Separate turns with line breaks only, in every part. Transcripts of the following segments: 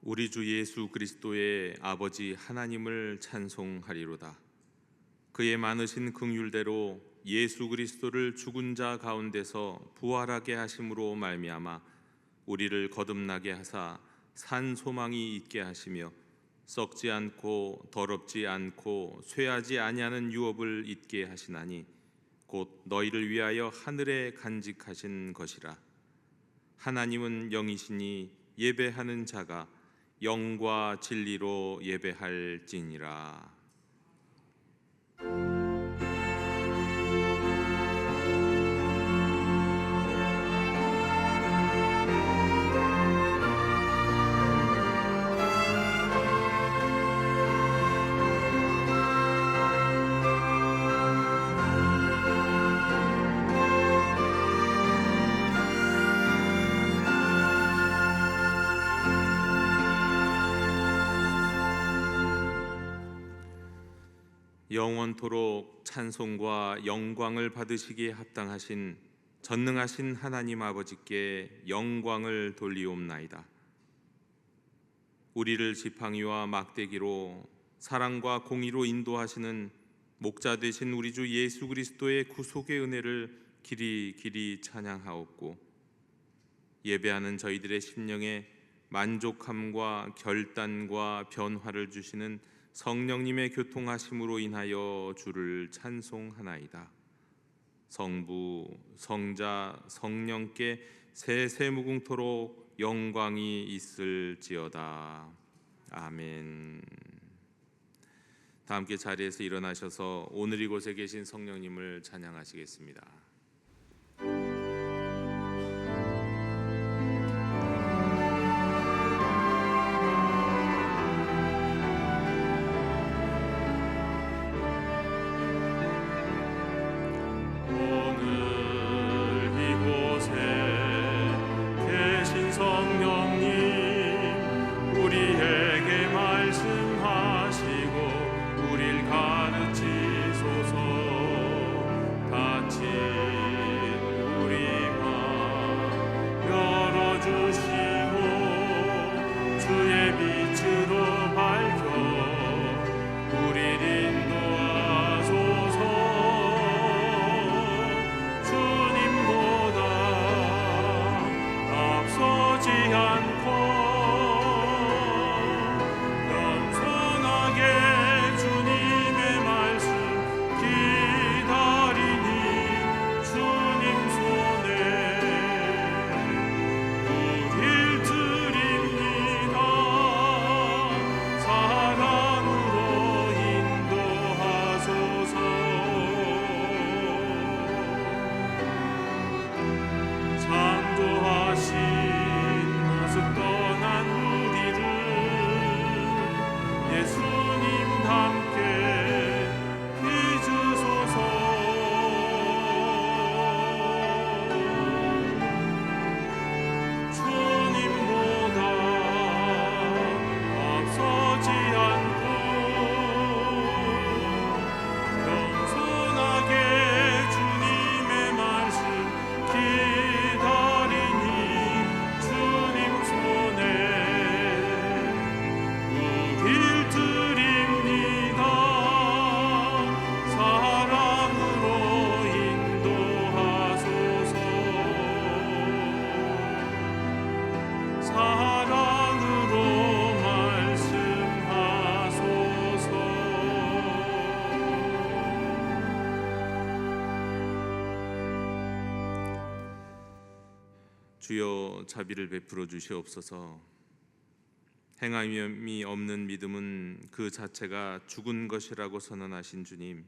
우리 주 예수 그리스도의 아버지 하나님을 찬송하리로다. 그의 많으신 긍휼대로 예수 그리스도를 죽은 자 가운데서 부활하게 하심으로 말미암아 우리를 거듭나게 하사 산 소망이 있게 하시며 썩지 않고 더럽지 않고 쇠하지 아니하는 유업을 있게 하시나니 곧 너희를 위하여 하늘에 간직하신 것이라. 하나님은 영이시니 예배하는 자가 영과 진리로 예배할지니라. 영원토록 찬송과 영광을 받으시기에 합당하신 전능하신 하나님 아버지께 영광을 돌리옵나이다. 우리를 지팡이와 막대기로 사랑과 공의로 인도하시는 목자 되신 우리 주 예수 그리스도의 구속의 은혜를 길이 찬양하옵고, 예배하는 저희들의 심령에 만족함과 결단과 변화를 주시는 성령님의 교통하심으로 인하여 주를 찬송하나이다. 성부, 성자, 성령께 세세무궁토록 영광이 있을지어다. 아멘. 다 함께 자리에서 일어나셔서 오늘 이곳에 계신 성령님을 찬양하시겠습니다. 주여 자비를 베풀어 주시옵소서. 행함이 없는 믿음은 그 자체가 죽은 것이라고 선언하신 주님,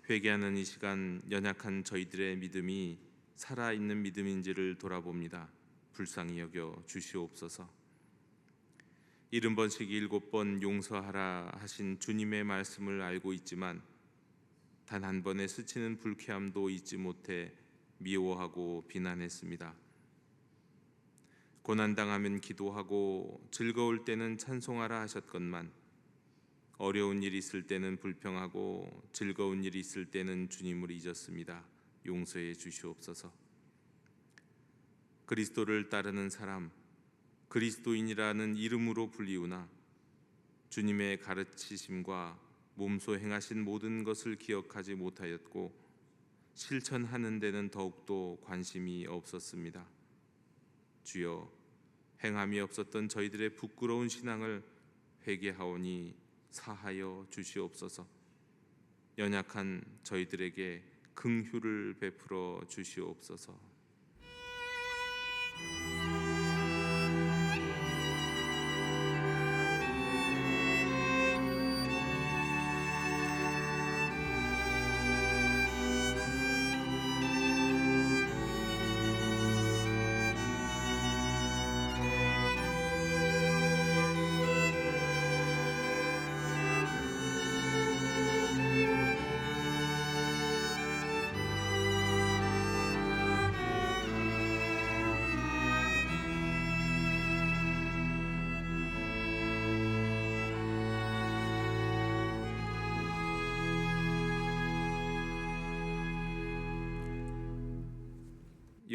회개하는 이 시간 연약한 저희들의 믿음이 살아있는 믿음인지를 돌아봅니다. 불쌍히 여겨 주시옵소서. 70번씩 7번 용서하라 하신 주님의 말씀을 알고 있지만 단 한 번의 스치는 불쾌함도 잊지 못해 미워하고 비난했습니다. 고난당하면 기도하고 즐거울 때는 찬송하라 하셨건만 어려운 일이 있을 때는 불평하고 즐거운 일이 있을 때는 주님을 잊었습니다. 용서해 주시옵소서. 그리스도를 따르는 사람, 그리스도인이라는 이름으로 불리우나 주님의 가르치심과 몸소 행하신 모든 것을 기억하지 못하였고 실천하는 데는 더욱더 관심이 없었습니다. 주여, 행함이 없었던 저희들의 부끄러운 신앙을 회개하오니 사하여 주시옵소서. 연약한 저희들에게 긍휼을 베풀어 주시옵소서.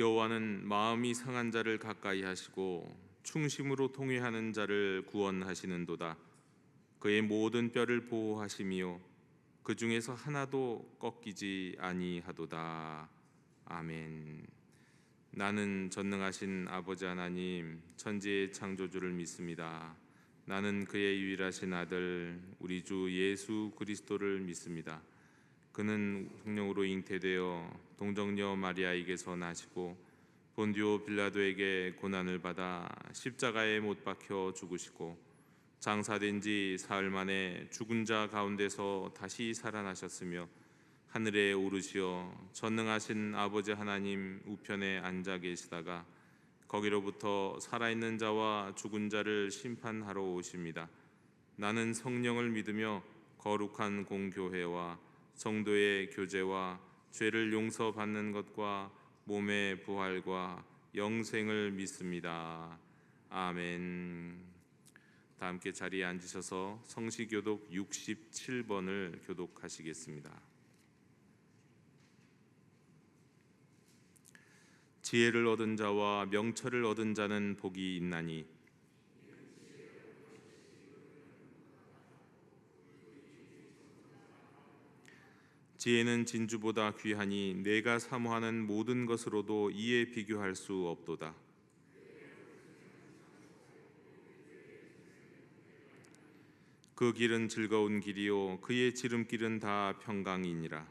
여호와는 마음이 상한 자를 가까이 하시고 충심으로 통회하는 자를 구원하시는도다. 그의 모든 뼈를 보호하시며 그 중에서 하나도 꺾이지 아니하도다. 아멘. 나는 전능하신 아버지 하나님, 천지의 창조주를 믿습니다. 나는 그의 유일하신 아들 우리 주 예수 그리스도를 믿습니다. 그는 성령으로 잉태되어 동정녀 마리아에게서 나시고 본디오 빌라도에게 고난을 받아 십자가에 못 박혀 죽으시고 장사된 지 사흘 만에 죽은 자 가운데서 다시 살아나셨으며 하늘에 오르시어 전능하신 아버지 하나님 우편에 앉아 계시다가 거기로부터 살아있는 자와 죽은 자를 심판하러 오십니다. 나는 성령을 믿으며 거룩한 공교회와 성도의 교제와 죄를 용서받는 것과 몸의 부활과 영생을 믿습니다. 아멘. 다 함께 자리에 앉으셔서 성시교독 67번을 교독하시겠습니다. 지혜를 얻은 자와 명철을 얻은 자는 복이 있나니 지혜는 진주보다 귀하니 내가 사모하는 모든 것으로도 이에 비교할 수 없도다. 그 길은 즐거운 길이요 그의 지름길은 다 평강이니라.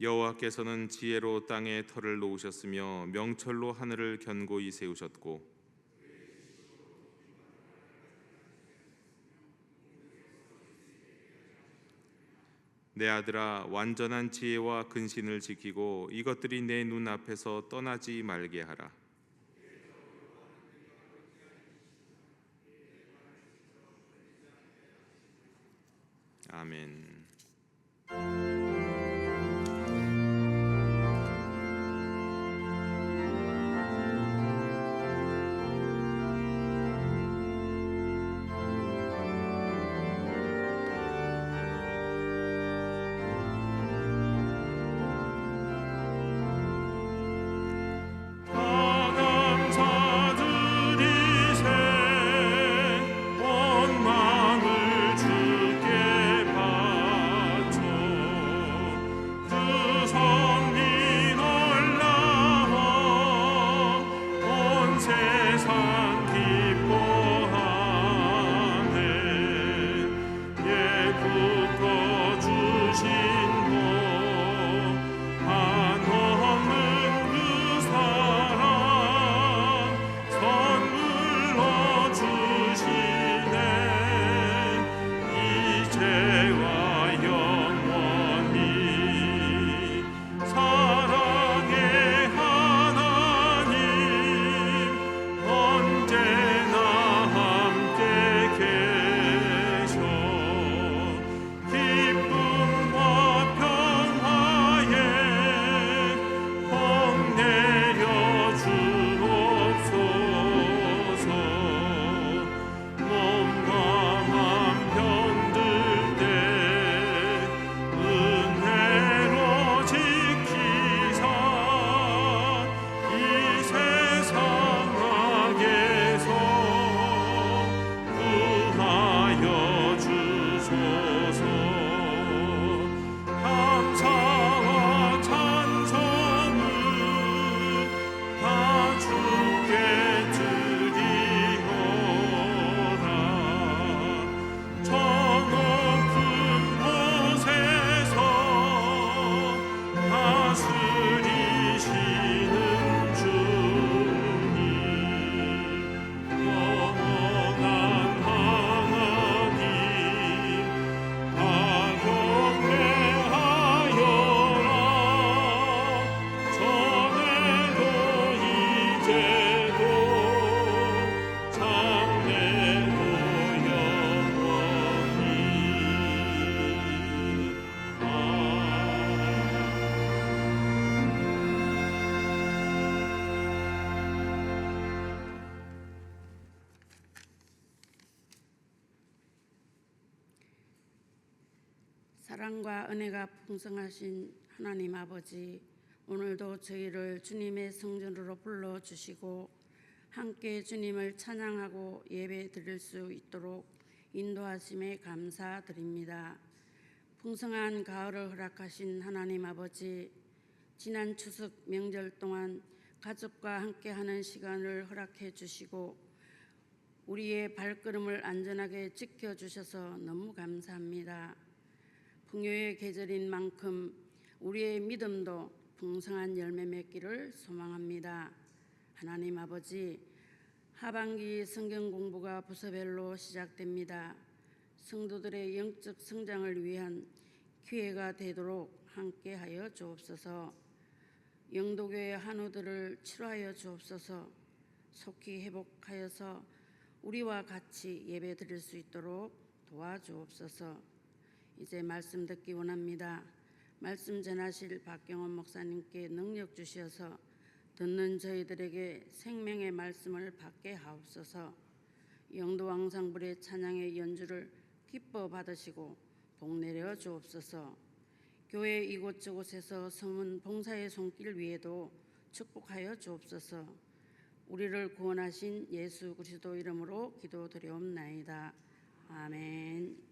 여호와께서는 지혜로 땅에 터를 놓으셨으며 명철로 하늘을 견고히 세우셨고 내 아들아, 완전한 지혜와 근신을 지키고 이것들이 내 눈앞에서 떠나지 말게 하라. 아멘.
원망을 주께 사랑과 은혜가 풍성하신 하나님 아버지, 오늘도 저희를 주님의 성전으로 불러주시고 함께 주님을 찬양하고 예배 드릴 수 있도록 인도하심에 감사드립니다. 풍성한 가을을 허락하신 하나님 아버지, 지난 추석 명절 동안 가족과 함께하는 시간을 허락해 주시고 우리의 발걸음을 안전하게 지켜주셔서 너무 감사합니다. 풍요의 계절인 만큼 우리의 믿음도 풍성한 열매 맺기를 소망합니다. 하나님 아버지, 하반기 성경 공부가 부서별로 시작됩니다. 성도들의 영적 성장을 위한 기회가 되도록 함께하여 주옵소서. 영도교회 한우들을 치료하여 주옵소서. 속히 회복하여서 우리와 같이 예배 드릴 수 있도록 도와주옵소서. 이제 말씀 듣기 원합니다. 말씀 전하실 박경원 목사님께 능력 주시어서 듣는 저희들에게 생명의 말씀을 받게 하옵소서. 영도왕상불의 찬양의 연주를 기뻐 받으시고 복 내려 주옵소서. 교회 이곳저곳에서 섬은 봉사의 손길 위에도 축복하여 주옵소서. 우리를 구원하신 예수 그리스도 이름으로 기도드리옵나이다. 아멘.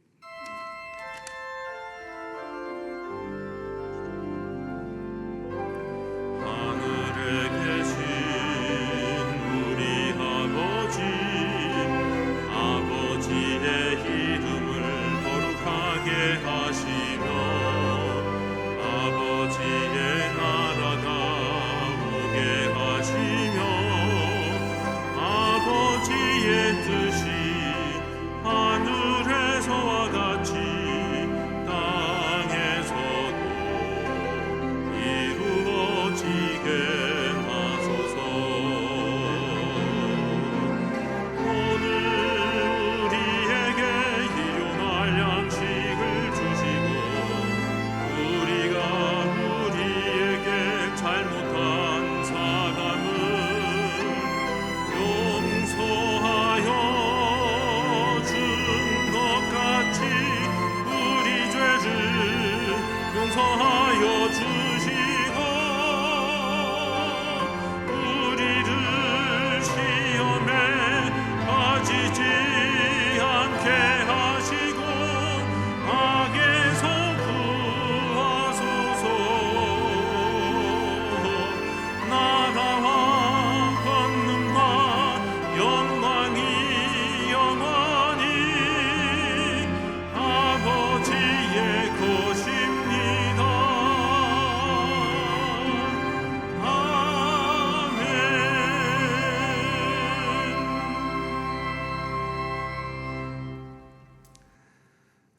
하늘에 계신 우리 아버지, 아버지의 이름을 거룩하게 하시며 아버지의 나라가 오게 하시며 아버지의 뜻이 하늘에서와 같이 땅에서도 이루어지게 하소서. 오늘 우리에게 일용할 양식을 주시고 우리가 우리에게 잘못한 사람을 용서하여 준 것 같이 우리 죄를 용서하여 주시고 우리를 시험에 빠지지 않게 하시고 악에서 구하소서. 나라와 권능과 영광이 영원히 아버지의 것입니다.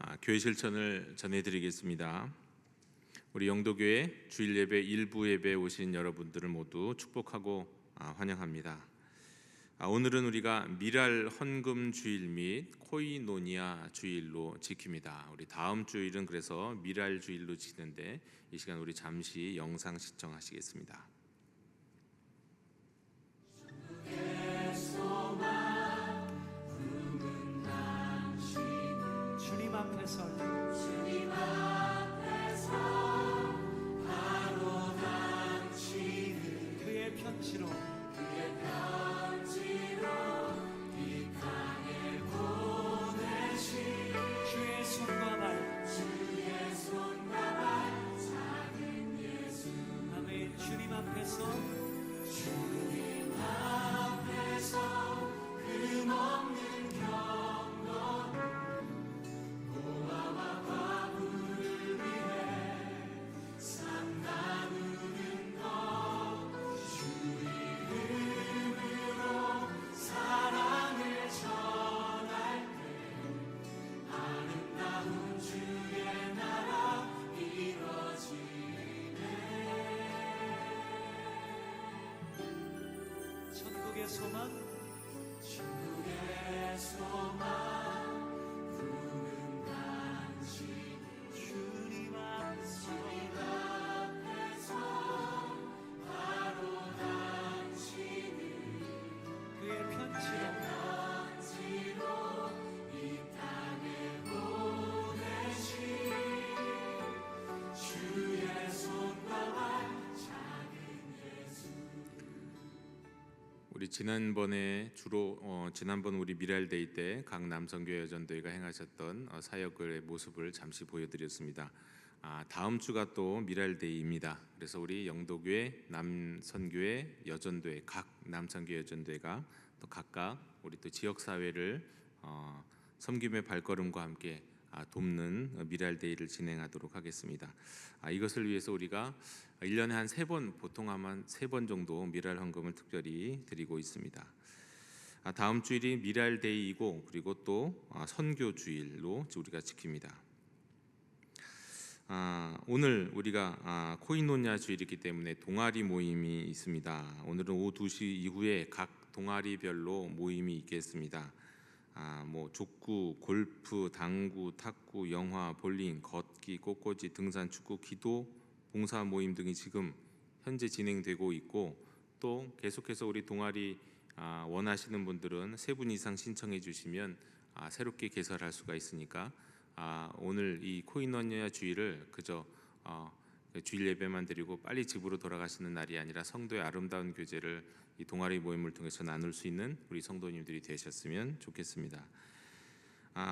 아멘. 교회 실천을 전해드리겠습니다. 우리 영도교회 주일 예배 일부 예배에 오신 여러분들을 모두 축복하고 환영합니다. 오늘은 우리가 미랄 헌금 주일 및 코이노니아 주일로 지킵니다. 우리 다음 주일은 그래서 미랄 주일로 지키는데 이 시간 우리 잠시 영상 시청하시겠습니다.
주님 앞에서 바로 당치는 그의 편지로 이 땅에 보내신 주의 손과 발 작은 예수. 아멘. 주님 앞에서 금없는 경건 고아와 과부를 위해 삶 나누는 것 주 이름으로 사랑을 전할 때 아름다운 주의 나라 이루어지네. 천국의 소망, 천국의 소망 부는 당신 주님 앞에서 바로 당신은 그의 편지로 이 땅에 보내신
우리 지난번 우리 미랄데이 때 각 남성교회 여전도회가 행하셨던 사역의 모습을 잠시 보여드렸습니다. 다음 주가 또 미랄데이입니다. 그래서 우리 영도교회, 남선교회, 여전도회 각 남선교회 여전도회가 또 각각 우리 또 지역 사회를 섬김의 발걸음과 함께 돕는 미랄데이를 진행하도록 하겠습니다. 이것을 위해서 우리가 1년에 한 3번, 보통 아마 3번 정도 미랄 헌금을 특별히 드리고 있습니다. 다음 주일이 미랄데이이고 그리고 또 선교 주일로 우리가 지킵니다. 오늘 우리가 코이노냐 주일이기 때문에 동아리 모임이 있습니다. 오늘은 오후 2시 이후에 각 동아리별로 모임이 있겠습니다. 뭐 족구, 골프, 당구, 탁구, 영화, 볼링, 걷기, 꽃꽂이, 등산, 축구, 기도, 봉사 모임 등이 지금 현재 진행되고 있고, 또 계속해서 우리 동아리 원하시는 분들은 3분 이상 신청해 주시면 새롭게 개설할 수가 있으니까 오늘 이 코이노냐 주일을 그저 주일 예배만 드리고 빨리 집으로 돌아가시는 날이 아니라 성도의 아름다운 교제를 이 동아리 모임을 통해서 나눌 수 있는 우리 성도님들이 되셨으면 좋겠습니다.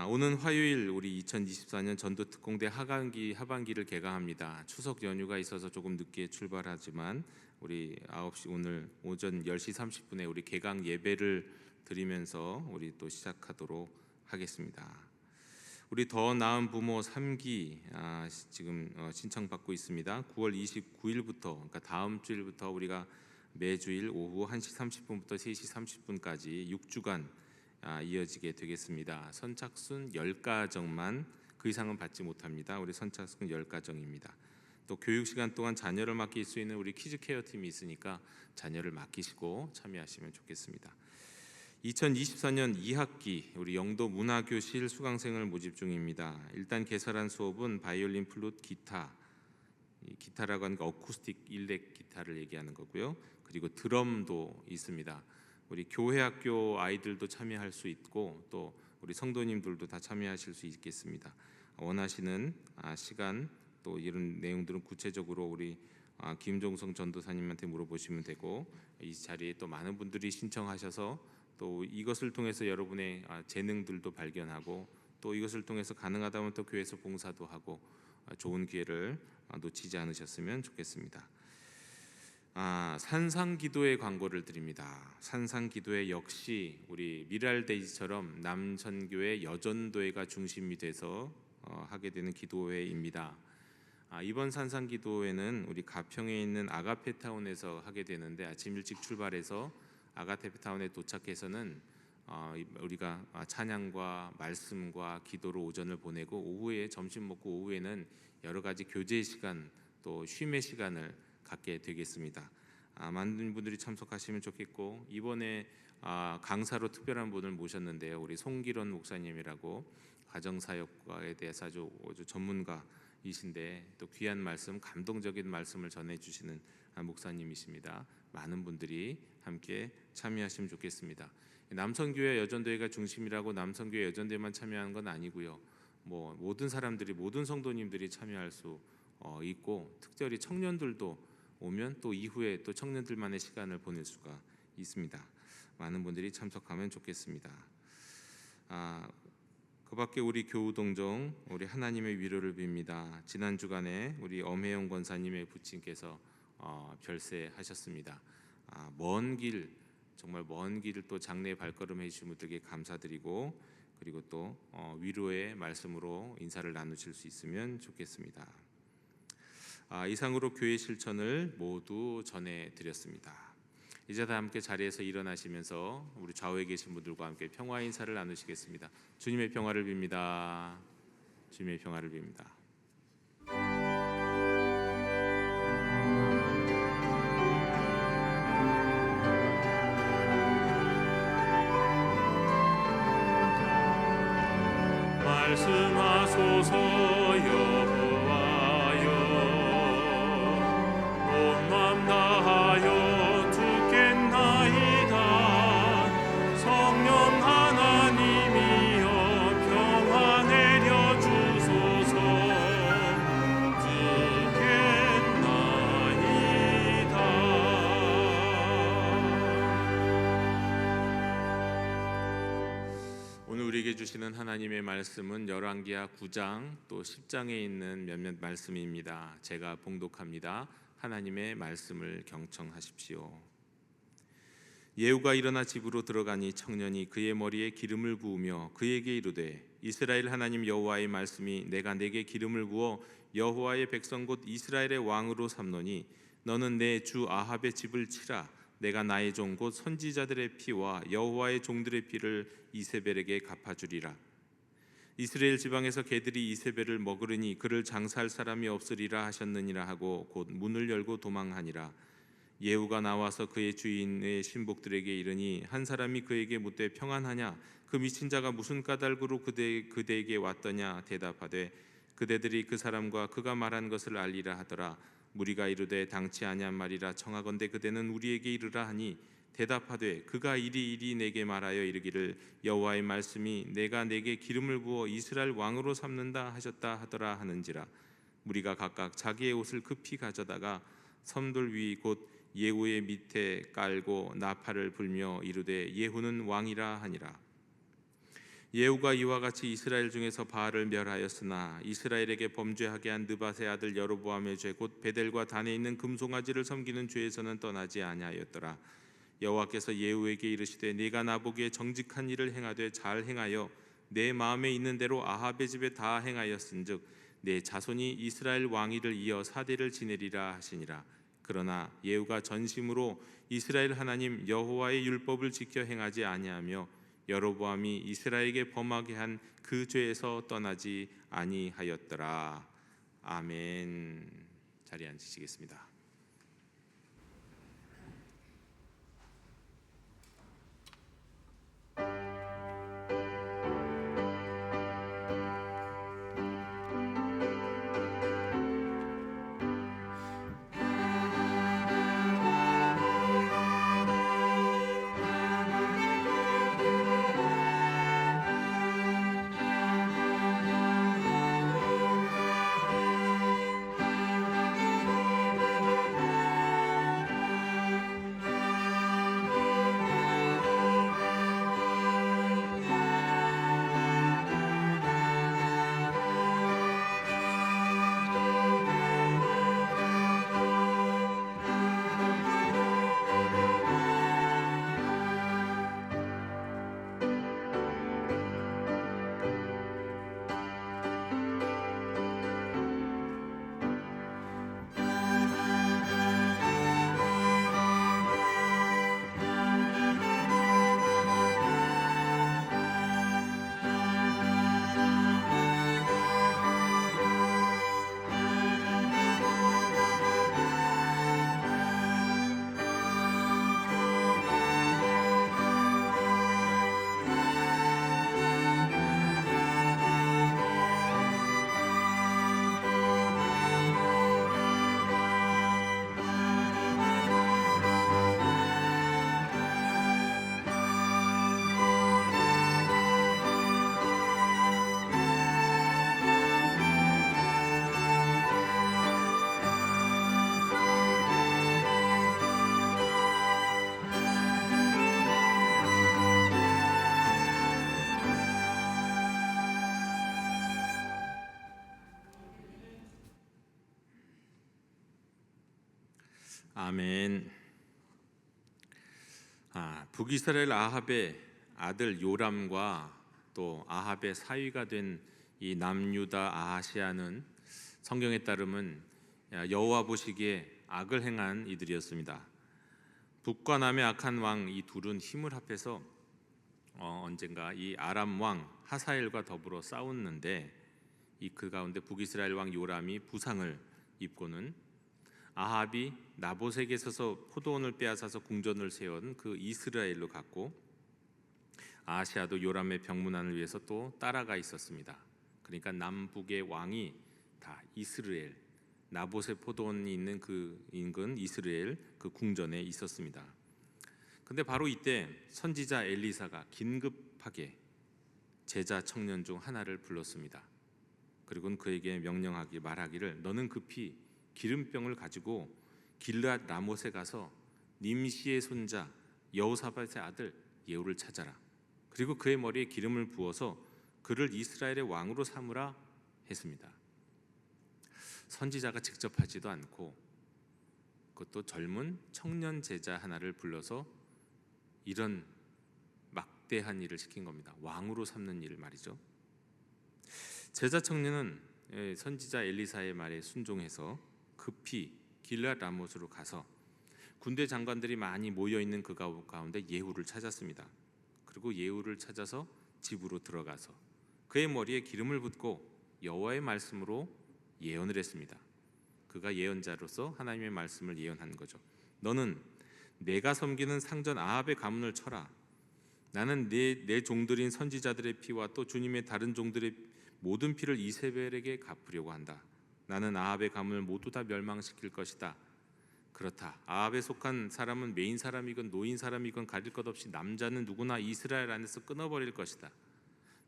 오는 화요일 우리 2024년 전도특공대 하반기를 개강합니다. 추석 연휴가 있어서 조금 늦게 출발하지만 우리 9시 오늘 오전 10시 30분에 우리 개강 예배를 드리면서 우리 또 시작하도록 하겠습니다. 우리 더 나은 부모 3기 지금 신청받고 있습니다. 9월 29일부터 그러니까 다음 주일부터 우리가 매주일 오후 1시 30분부터 3시 30분까지 6주간 이어지게 되겠습니다. 선착순 10가정만, 그 이상은 받지 못합니다. 우리 선착순 10가정입니다. 또 교육 시간 동안 자녀를 맡길 수 있는 우리 키즈 케어 팀이 있으니까 자녀를 맡기시고 참여하시면 좋겠습니다. 2024년 2학기 우리 영도 문화교실 수강생을 모집 중입니다. 일단 개설한 수업은 바이올린, 플룻, 기타, 기타라고 하는 거 어쿠스틱 일렉 기타를 얘기하는 거고요. 그리고 드럼도 있습니다. 우리 교회 학교 아이들도 참여할 수 있고 또 우리 성도님들도 다 참여하실 수 있겠습니다. 원하시는 시간 또 이런 내용들은 구체적으로 우리 김종성 전도사님한테 물어보시면 되고, 이 자리에 또 많은 분들이 신청하셔서 또 이것을 통해서 여러분의 재능들도 발견하고 또 이것을 통해서 가능하다면 또 교회에서 봉사도 하고 좋은 기회를 놓치지 않으셨으면 좋겠습니다. 산상기도회 광고를 드립니다. 산상기도회 역시 우리 미랄데이처럼 남선교회 여전도회가 중심이 돼서 하게 되는 기도회입니다. 이번 산상기도회는 우리 가평에 있는 아가페타운에서 하게 되는데, 아침 일찍 출발해서 아가페타운에 도착해서는 우리가 찬양과 말씀과 기도로 오전을 보내고 오후에 점심 먹고 오후에는 여러 가지 교제 시간 또 쉼의 시간을 갖게 되겠습니다. 많은 분들이 참석하시면 좋겠고, 이번에 강사로 특별한 분을 모셨는데요. 우리 송기론 목사님이라고 가정사역과에 대해서 아주 전문가이신데 또 귀한 말씀, 감동적인 말씀을 전해주시는 목사님이십니다. 많은 분들이 함께 참여하시면 좋겠습니다. 남성교회 여전도회가 중심이라고 남성교회 여전도회만 참여하는 건 아니고요. 뭐 모든 사람들이, 모든 성도님들이 참여할 수 있고, 특별히 청년들도 오면 또 이후에 또 청년들만의 시간을 보낼 수가 있습니다. 많은 분들이 참석하면 좋겠습니다. 그 밖에 우리 교우동정 우리 하나님의 위로를 빕니다. 지난 주간에 우리 엄혜영 권사님의 부친께서 별세하셨습니다. 먼 길, 정말 먼 길을 또 장례 발걸음해 주신 분들께 감사드리고, 그리고 또 위로의 말씀으로 인사를 나누실 수 있으면 좋겠습니다. 이상으로 교회 실천을 모두 전해드렸습니다. 이제 다 함께 자리에서 일어나시면서 우리 좌우에 계신 분들과 함께 평화 인사를 나누시겠습니다. 주님의 평화를 빕니다. 주님의 평화를 빕니다.
말씀하소서 여호와여, 온 맘 다하여 듣겠나이다. 성령 하나님이여 평화 내려주소서. 듣겠나이다.
오늘 우리에게 주시는 하나님의 말씀은 열왕기하 9장 또 10장에 있는 몇몇 말씀입니다. 제가 봉독합니다. 하나님의 말씀을 경청하십시오. 예후가 일어나 집으로 들어가니 청년이 그의 머리에 기름을 부으며 그에게 이르되 이스라엘 하나님 여호와의 말씀이 내가 내게 기름을 부어 여호와의 백성 곧 이스라엘의 왕으로 삼노니 너는 내 주 아합의 집을 치라. 내가 나의 종 곧 선지자들의 피와 여호와의 종들의 피를 이세벨에게 갚아주리라. 이스라엘 지방에서 개들이 이세벨을 먹으리니 그를 장사할 사람이 없으리라 하셨느니라 하고 곧 문을 열고 도망하니라. 예후가 나와서 그의 주인의 신복들에게 이르니 한 사람이 그에게 묻되 평안하냐? 그 미친 자가 무슨 까닭으로 그대에게 왔더냐? 대답하되 그대들이 그 사람과 그가 말한 것을 알리라 하더라. 무리가 이르되 당치 아니한 말이라 청하건대 그대는 우리에게 이르라 하니 대답하되 그가 이리 내게 말하여 이르기를 여호와의 말씀이 내가 내게 기름을 부어 이스라엘 왕으로 삼는다 하셨다 하더라 하는지라. 무리가 각각 자기의 옷을 급히 가져다가 섬돌 위 곧 예후의 밑에 깔고 나팔을 불며 이르되 예후는 왕이라 하니라. 예후가 이와 같이 이스라엘 중에서 바알을 멸하였으나 이스라엘에게 범죄하게 한 느밧의 아들 여로보암의 죄 곧 베델과 단에 있는 금송아지를 섬기는 죄에서는 떠나지 아니하였더라. 여호와께서 예후에게 이르시되 네가 나보기에 정직한 일을 행하되 잘 행하여 내 마음에 있는 대로 아합의 집에 다 행하였은즉 내 자손이 이스라엘 왕위를 이어 사대를 지내리라 하시니라. 그러나 예후가 전심으로 이스라엘 하나님 여호와의 율법을 지켜 행하지 아니하며 여로보암이 이스라엘에게 범하게 한 그 죄에서 떠나지 아니하였더라. 아멘. 자리에 앉으시겠습니다. 아멘. 북이스라엘 아합의 아들 요람과 또 아합의 사위가 된 이 남유다 아하시아는 성경에 따르면 여호와 보시기에 악을 행한 이들이었습니다. 북과 남의 악한 왕 이 둘은 힘을 합해서 언젠가 이 아람 왕 하사엘과 더불어 싸웠는데 그 가운데 북이스라엘 왕 요람이 부상을 입고는 아합이 나봇에게서 포도원을 빼앗아서 궁전을 세운 그 이스라엘로 갔고 아하시아도 요람의 병문안을 위해서 또 따라가 있었습니다. 그러니까 남북의 왕이 다 이스라엘, 나봇의 포도원이 있는 그 인근 이스라엘 그 궁전에 있었습니다. 근데 바로 이때 선지자 엘리사가 긴급하게 제자 청년 중 하나를 불렀습니다. 그리고는 그에게 말하기를 너는 급히 기름병을 가지고 길르앗 라못에 가서 님시의 손자 여호사밧의 아들 예후를 찾아라. 그리고 그의 머리에 기름을 부어서 그를 이스라엘의 왕으로 삼으라 했습니다. 선지자가 직접 하지도 않고 그것도 젊은 청년 제자 하나를 불러서 이런 막대한 일을 시킨 겁니다. 왕으로 삼는 일 말이죠. 제자 청년은 선지자 엘리사의 말에 순종해서 급히 길앗 라못으로 가서 군대 장관들이 많이 모여 있는 그 가운데 예후를 찾았습니다. 그리고 예후를 찾아서 집으로 들어가서 그의 머리에 기름을 붓고 여호와의 말씀으로 예언을 했습니다. 그가 예언자로서 하나님의 말씀을 예언한 거죠. 너는 내가 섬기는 상전 아합의 가문을 쳐라. 나는 내 종들인 선지자들의 피와 또 주님의 다른 종들의 모든 피를 이세벨에게 갚으려고 한다. 나는 아합의 가문을 모두 다 멸망시킬 것이다. 그렇다. 아합에 속한 사람은 메인 사람이건 노인 사람이건 가릴 것 없이 남자는 누구나 이스라엘 안에서 끊어버릴 것이다.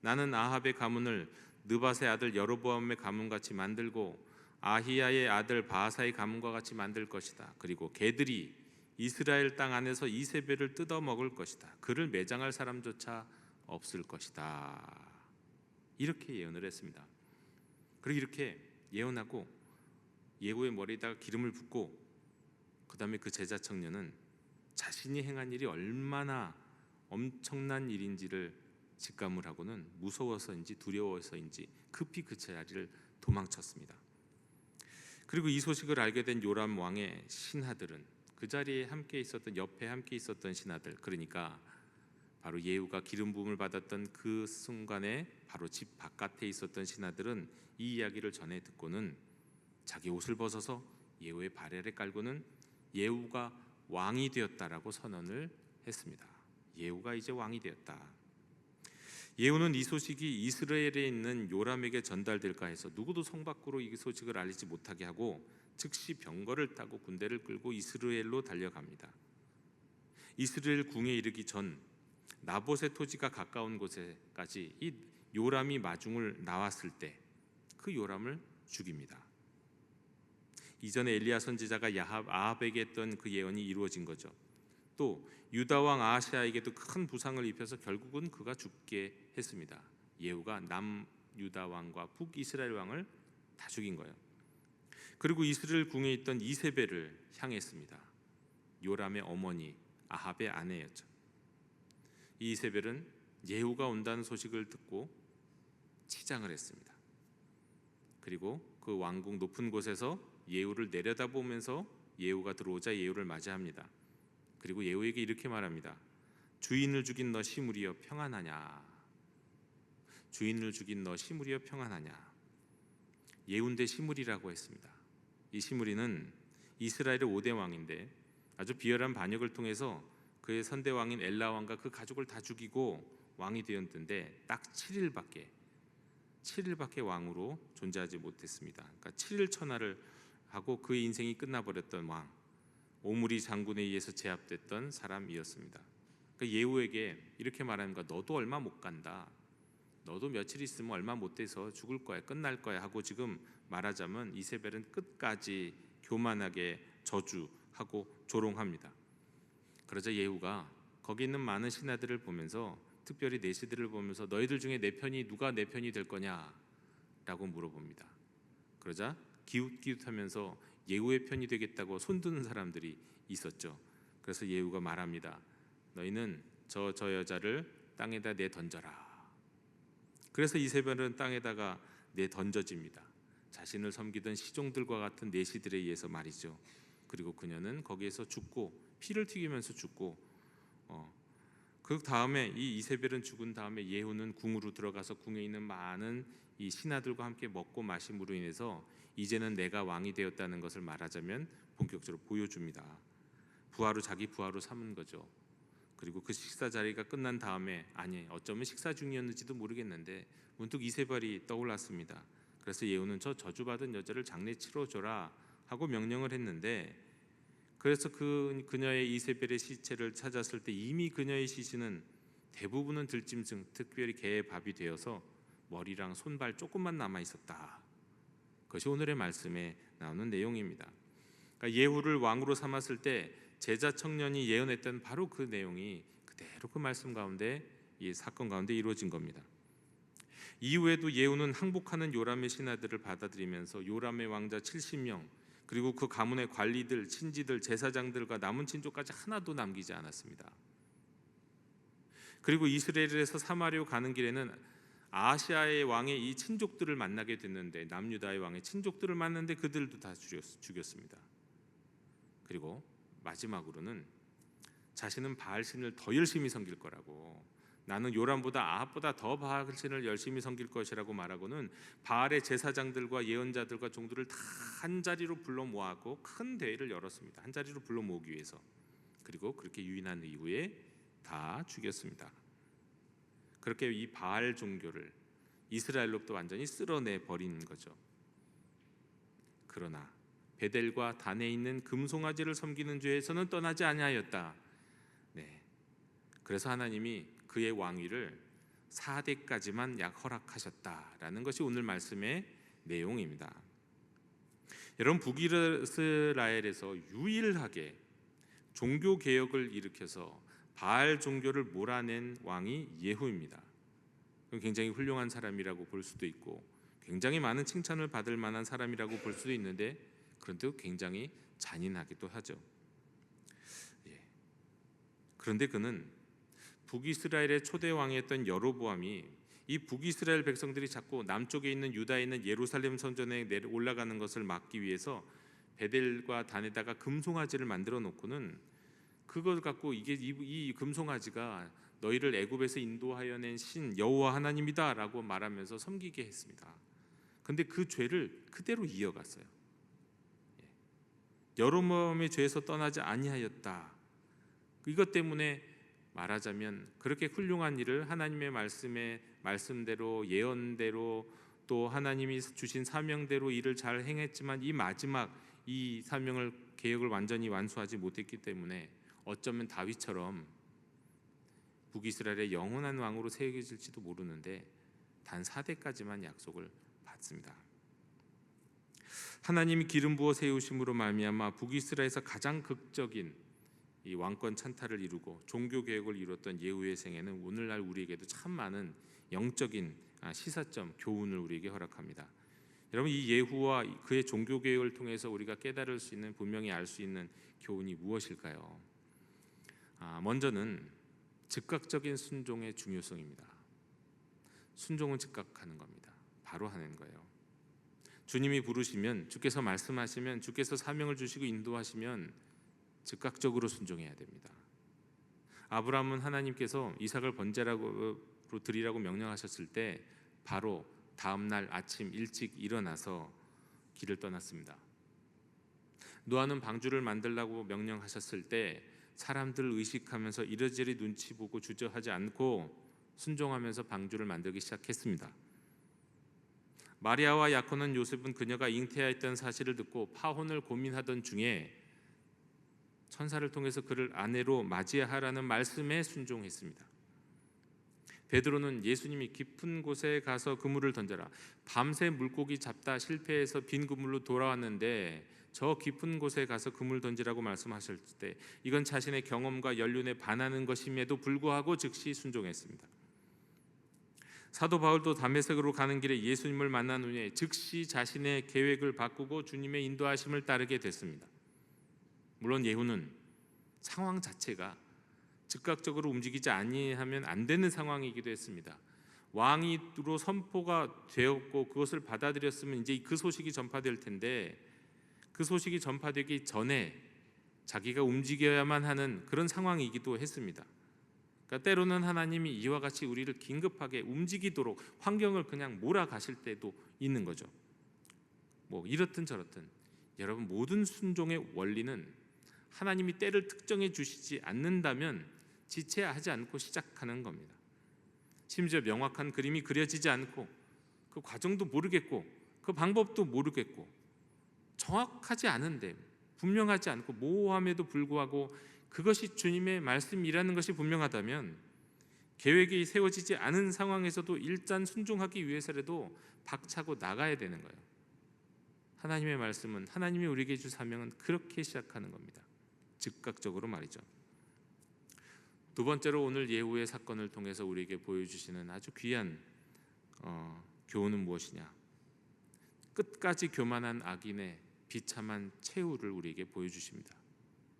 나는 아합의 가문을 느밧의 아들 여로보암의 가문같이 만들고 아히야의 아들 바하사의 가문과 같이 만들 것이다. 그리고 개들이 이스라엘 땅 안에서 이세벨을 뜯어먹을 것이다. 그를 매장할 사람조차 없을 것이다. 이렇게 예언을 했습니다. 그리고 이렇게 예언하고 예후의 머리에다가 기름을 붓고 그 다음에 그 제자 청년은 자신이 행한 일이 얼마나 엄청난 일인지를 직감을 하고는 무서워서인지 두려워서인지 급히 그 자리를 도망쳤습니다. 그리고 이 소식을 알게 된 요람 왕의 신하들은 그 자리에 함께 있었던 옆에 함께 있었던 신하들, 그러니까 바로 예후가 기름 부음을 받았던 그 순간에 바로 집 바깥에 있었던 신하들은 이 이야기를 전해 듣고는 자기 옷을 벗어서 예후의 발 아래 깔고는 예후가 왕이 되었다라고 선언을 했습니다. 예후가 이제 왕이 되었다. 예후는 이 소식이 이스라엘에 있는 요람에게 전달될까 해서 누구도 성 밖으로 이 소식을 알리지 못하게 하고 즉시 병거를 타고 군대를 끌고 이스라엘로 달려갑니다. 이스라엘 궁에 이르기 전 나봇의 토지가 가까운 곳에까지 이 요람이 마중을 나왔을 때 그 요람을 죽입니다. 이전에 엘리야 선지자가 아합에게 했던 그 예언이 이루어진 거죠. 또 유다 왕 아하시아에게도 큰 부상을 입혀서 결국은 그가 죽게 했습니다. 예후가 남유다 왕과 북이스라엘 왕을 다 죽인 거예요. 그리고 이스라엘 궁에 있던 이세벨을 향했습니다. 요람의 어머니 아합의 아내였죠. 이 이세벨은 예후가 온다는 소식을 듣고 치장을 했습니다. 그리고 그 왕궁 높은 곳에서 예후를 내려다보면서 예후가 들어오자 예후를 맞이합니다. 그리고 예후에게 이렇게 말합니다. 주인을 죽인 너 시므리여 평안하냐? 주인을 죽인 너 시므리여 평안하냐? 예후인데 시므리라고 했습니다. 이 시므리는 이스라엘의 5대 왕인데 아주 비열한 반역을 통해서 그의 선대 왕인 엘라 왕과 그 가족을 다 죽이고 왕이 되었는데 딱 7일밖에 왕으로 존재하지 못했습니다. 그러니까 7일 천하를 하고 그의 인생이 끝나버렸던 왕, 오므리 장군에 의해서 제압됐던 사람이었습니다. 그러니까 예후에게 이렇게 말하는 거야. 너도 얼마 못 간다. 너도 며칠 있으면 얼마 못 돼서 죽을 거야. 끝날 거야 하고 지금 말하자면 이세벨은 끝까지 교만하게 저주하고 조롱합니다. 그러자 예후가 거기 있는 많은 신하들을 보면서 특별히 내시들을 보면서 너희들 중에 내 편이 누가 내 편이 될 거냐라고 물어봅니다. 그러자 기웃기웃하면서 예후의 편이 되겠다고 손드는 사람들이 있었죠. 그래서 예후가 말합니다. 너희는 저 여자를 땅에다 내던져라. 그래서 이세벨은 땅에다가 내던져집니다. 자신을 섬기던 시종들과 같은 내시들에 의해서 말이죠. 그리고 그녀는 거기에서 죽고 피를 튀기면서 죽고 그 다음에 이 이세벨은 죽은 다음에 예후는 궁으로 들어가서 궁에 있는 많은 이 신하들과 함께 먹고 마심으로 인해서 이제는 내가 왕이 되었다는 것을 말하자면 본격적으로 보여줍니다. 자기 부하로 삼은 거죠. 그리고 그 식사 자리가 끝난 다음에 어쩌면 식사 중이었는지도 모르겠는데 문득 이세벨이 떠올랐습니다. 그래서 예후는 저 저주받은 여자를 장례 치러줘라 하고 명령을 했는데 그래서 그녀의 이세벨의 시체를 찾았을 때 이미 그녀의 시신은 대부분은 들짐승, 특별히 개의 밥이 되어서 머리랑 손발 조금만 남아 있었다. 그것이 오늘의 말씀에 나오는 내용입니다. 그러니까 예후를 왕으로 삼았을 때 제자 청년이 예언했던 바로 그 내용이 그대로 그 말씀 가운데 이 사건 가운데 이루어진 겁니다. 이후에도 예후는 항복하는 요람의 신하들을 받아들이면서 요람의 왕자 70명 그리고 그 가문의 관리들, 친지들, 제사장들과 남은 친족까지 하나도 남기지 않았습니다. 그리고 이스라엘에서 사마리아 가는 길에는 아시아의 왕의 이 친족들을 만나게 됐는데, 남유다의 왕의 친족들을 만났는데 그들도 다 죽였습니다. 그리고 마지막으로는 자신은 바알신을 더 열심히 섬길 거라고, 나는 요람보다 아합보다 더 바알신을 열심히 섬길 것이라고 말하고는 바알의 제사장들과 예언자들과 종들을 다 한 자리로 불러 모아고 큰 대회를 열었습니다. 한 자리로 불러 모으기 위해서. 그리고 그렇게 유인한 이후에 다 죽였습니다. 그렇게 이 바알 종교를 이스라엘로부터 완전히 쓸어내 버린 거죠. 그러나 베델과 단에 있는 금송아지를 섬기는 죄에서는 떠나지 아니하였다. 네. 그래서 하나님이 그의 왕위를 4대까지만 약 허락하셨다라는 것이 오늘 말씀의 내용입니다. 여러분, 북이스라엘에서 유일하게 종교 개혁을 일으켜서 바알 종교를 몰아낸 왕이 예후입니다. 굉장히 훌륭한 사람이라고 볼 수도 있고 굉장히 많은 칭찬을 받을 만한 사람이라고 볼 수도 있는데, 그런데 굉장히 잔인하기도 하죠. 그런데 그는 북이스라엘의 초대 왕이었던 여로보암이 이 북이스라엘 백성들이 자꾸 남쪽에 있는 유다에 있는 예루살렘 성전에 올라가는 것을 막기 위해서 베델과 단에다가 금송아지를 만들어 놓고는 그걸 갖고 이 금송아지가 너희를 애굽에서 인도하여 낸 신 여호와 하나님이다라고 말하면서 섬기게 했습니다. 근데 그 죄를 그대로 이어갔어요. 여로보암의 죄에서 떠나지 아니하였다. 이것 때문에 말하자면 그렇게 훌륭한 일을 하나님의 말씀대로 예언대로 또 하나님이 주신 사명대로 일을 잘 행했지만 이 마지막 이 사명을 계획을 완전히 완수하지 못했기 때문에 어쩌면 다윗처럼 북이스라엘의 영원한 왕으로 세워질지도 모르는데 단 4대까지만 약속을 받습니다. 하나님이 기름 부어 세우심으로 말미암아 북이스라엘에서 가장 극적인 이 왕권 찬탈을 이루고 종교 개혁을 이뤘던 예후의 생애는 오늘날 우리에게도 참 많은 영적인 시사점, 교훈을 우리에게 허락합니다. 여러분, 이 예후와 그의 종교 개혁을 통해서 우리가 깨달을 수 있는, 분명히 알 수 있는 교훈이 무엇일까요? 먼저는 즉각적인 순종의 중요성입니다. 순종은 즉각하는 겁니다. 바로 하는 거예요. 주님이 부르시면, 주께서 말씀하시면, 주께서 사명을 주시고 인도하시면 즉각적으로 순종해야 됩니다. 아브라함은 하나님께서 이삭을 번제로 드리라고 명령하셨을 때 바로 다음 날 아침 일찍 일어나서 길을 떠났습니다. 노아는 방주를 만들라고 명령하셨을 때 사람들을 의식하면서 이리저리 눈치 보고 주저하지 않고 순종하면서 방주를 만들기 시작했습니다. 마리아와 야코는 요셉은 그녀가 잉태하였던 사실을 듣고 파혼을 고민하던 중에 천사를 통해서 그를 아내로 맞이하라는 말씀에 순종했습니다. 베드로는 예수님이 깊은 곳에 가서 그물을 던져라, 밤새 물고기 잡다 실패해서 빈 그물로 돌아왔는데 저 깊은 곳에 가서 그물 던지라고 말씀하실 때 이건 자신의 경험과 연륜에 반하는 것임에도 불구하고 즉시 순종했습니다. 사도 바울도 다메섹으로 가는 길에 예수님을 만난 후에 즉시 자신의 계획을 바꾸고 주님의 인도하심을 따르게 됐습니다. 물론 예후는 상황 자체가 즉각적으로 움직이지 아니하면 안 되는 상황이기도 했습니다. 왕위로 선포가 되었고 그것을 받아들였으면 이제 그 소식이 전파될 텐데 그 소식이 전파되기 전에 자기가 움직여야만 하는 그런 상황이기도 했습니다. 그러니까 때로는 하나님이 이와 같이 우리를 긴급하게 움직이도록 환경을 그냥 몰아가실 때도 있는 거죠. 뭐 이렇든 저렇든 여러분, 모든 순종의 원리는 하나님이 때를 특정해 주시지 않는다면 지체하지 않고 시작하는 겁니다. 심지어 명확한 그림이 그려지지 않고 그 과정도 모르겠고 그 방법도 모르겠고 정확하지 않은데, 분명하지 않고 모호함에도 불구하고 그것이 주님의 말씀이라는 것이 분명하다면 계획이 세워지지 않은 상황에서도 일단 순종하기 위해서라도 박차고 나가야 되는 거예요. 하나님의 말씀은, 하나님이 우리에게 주 사명은 그렇게 시작하는 겁니다. 즉각적으로 말이죠. 두 번째로 오늘 예후의 사건을 통해서 우리에게 보여주시는 아주 귀한 교훈은 무엇이냐? 끝까지 교만한 악인의 비참한 최후를 우리에게 보여주십니다.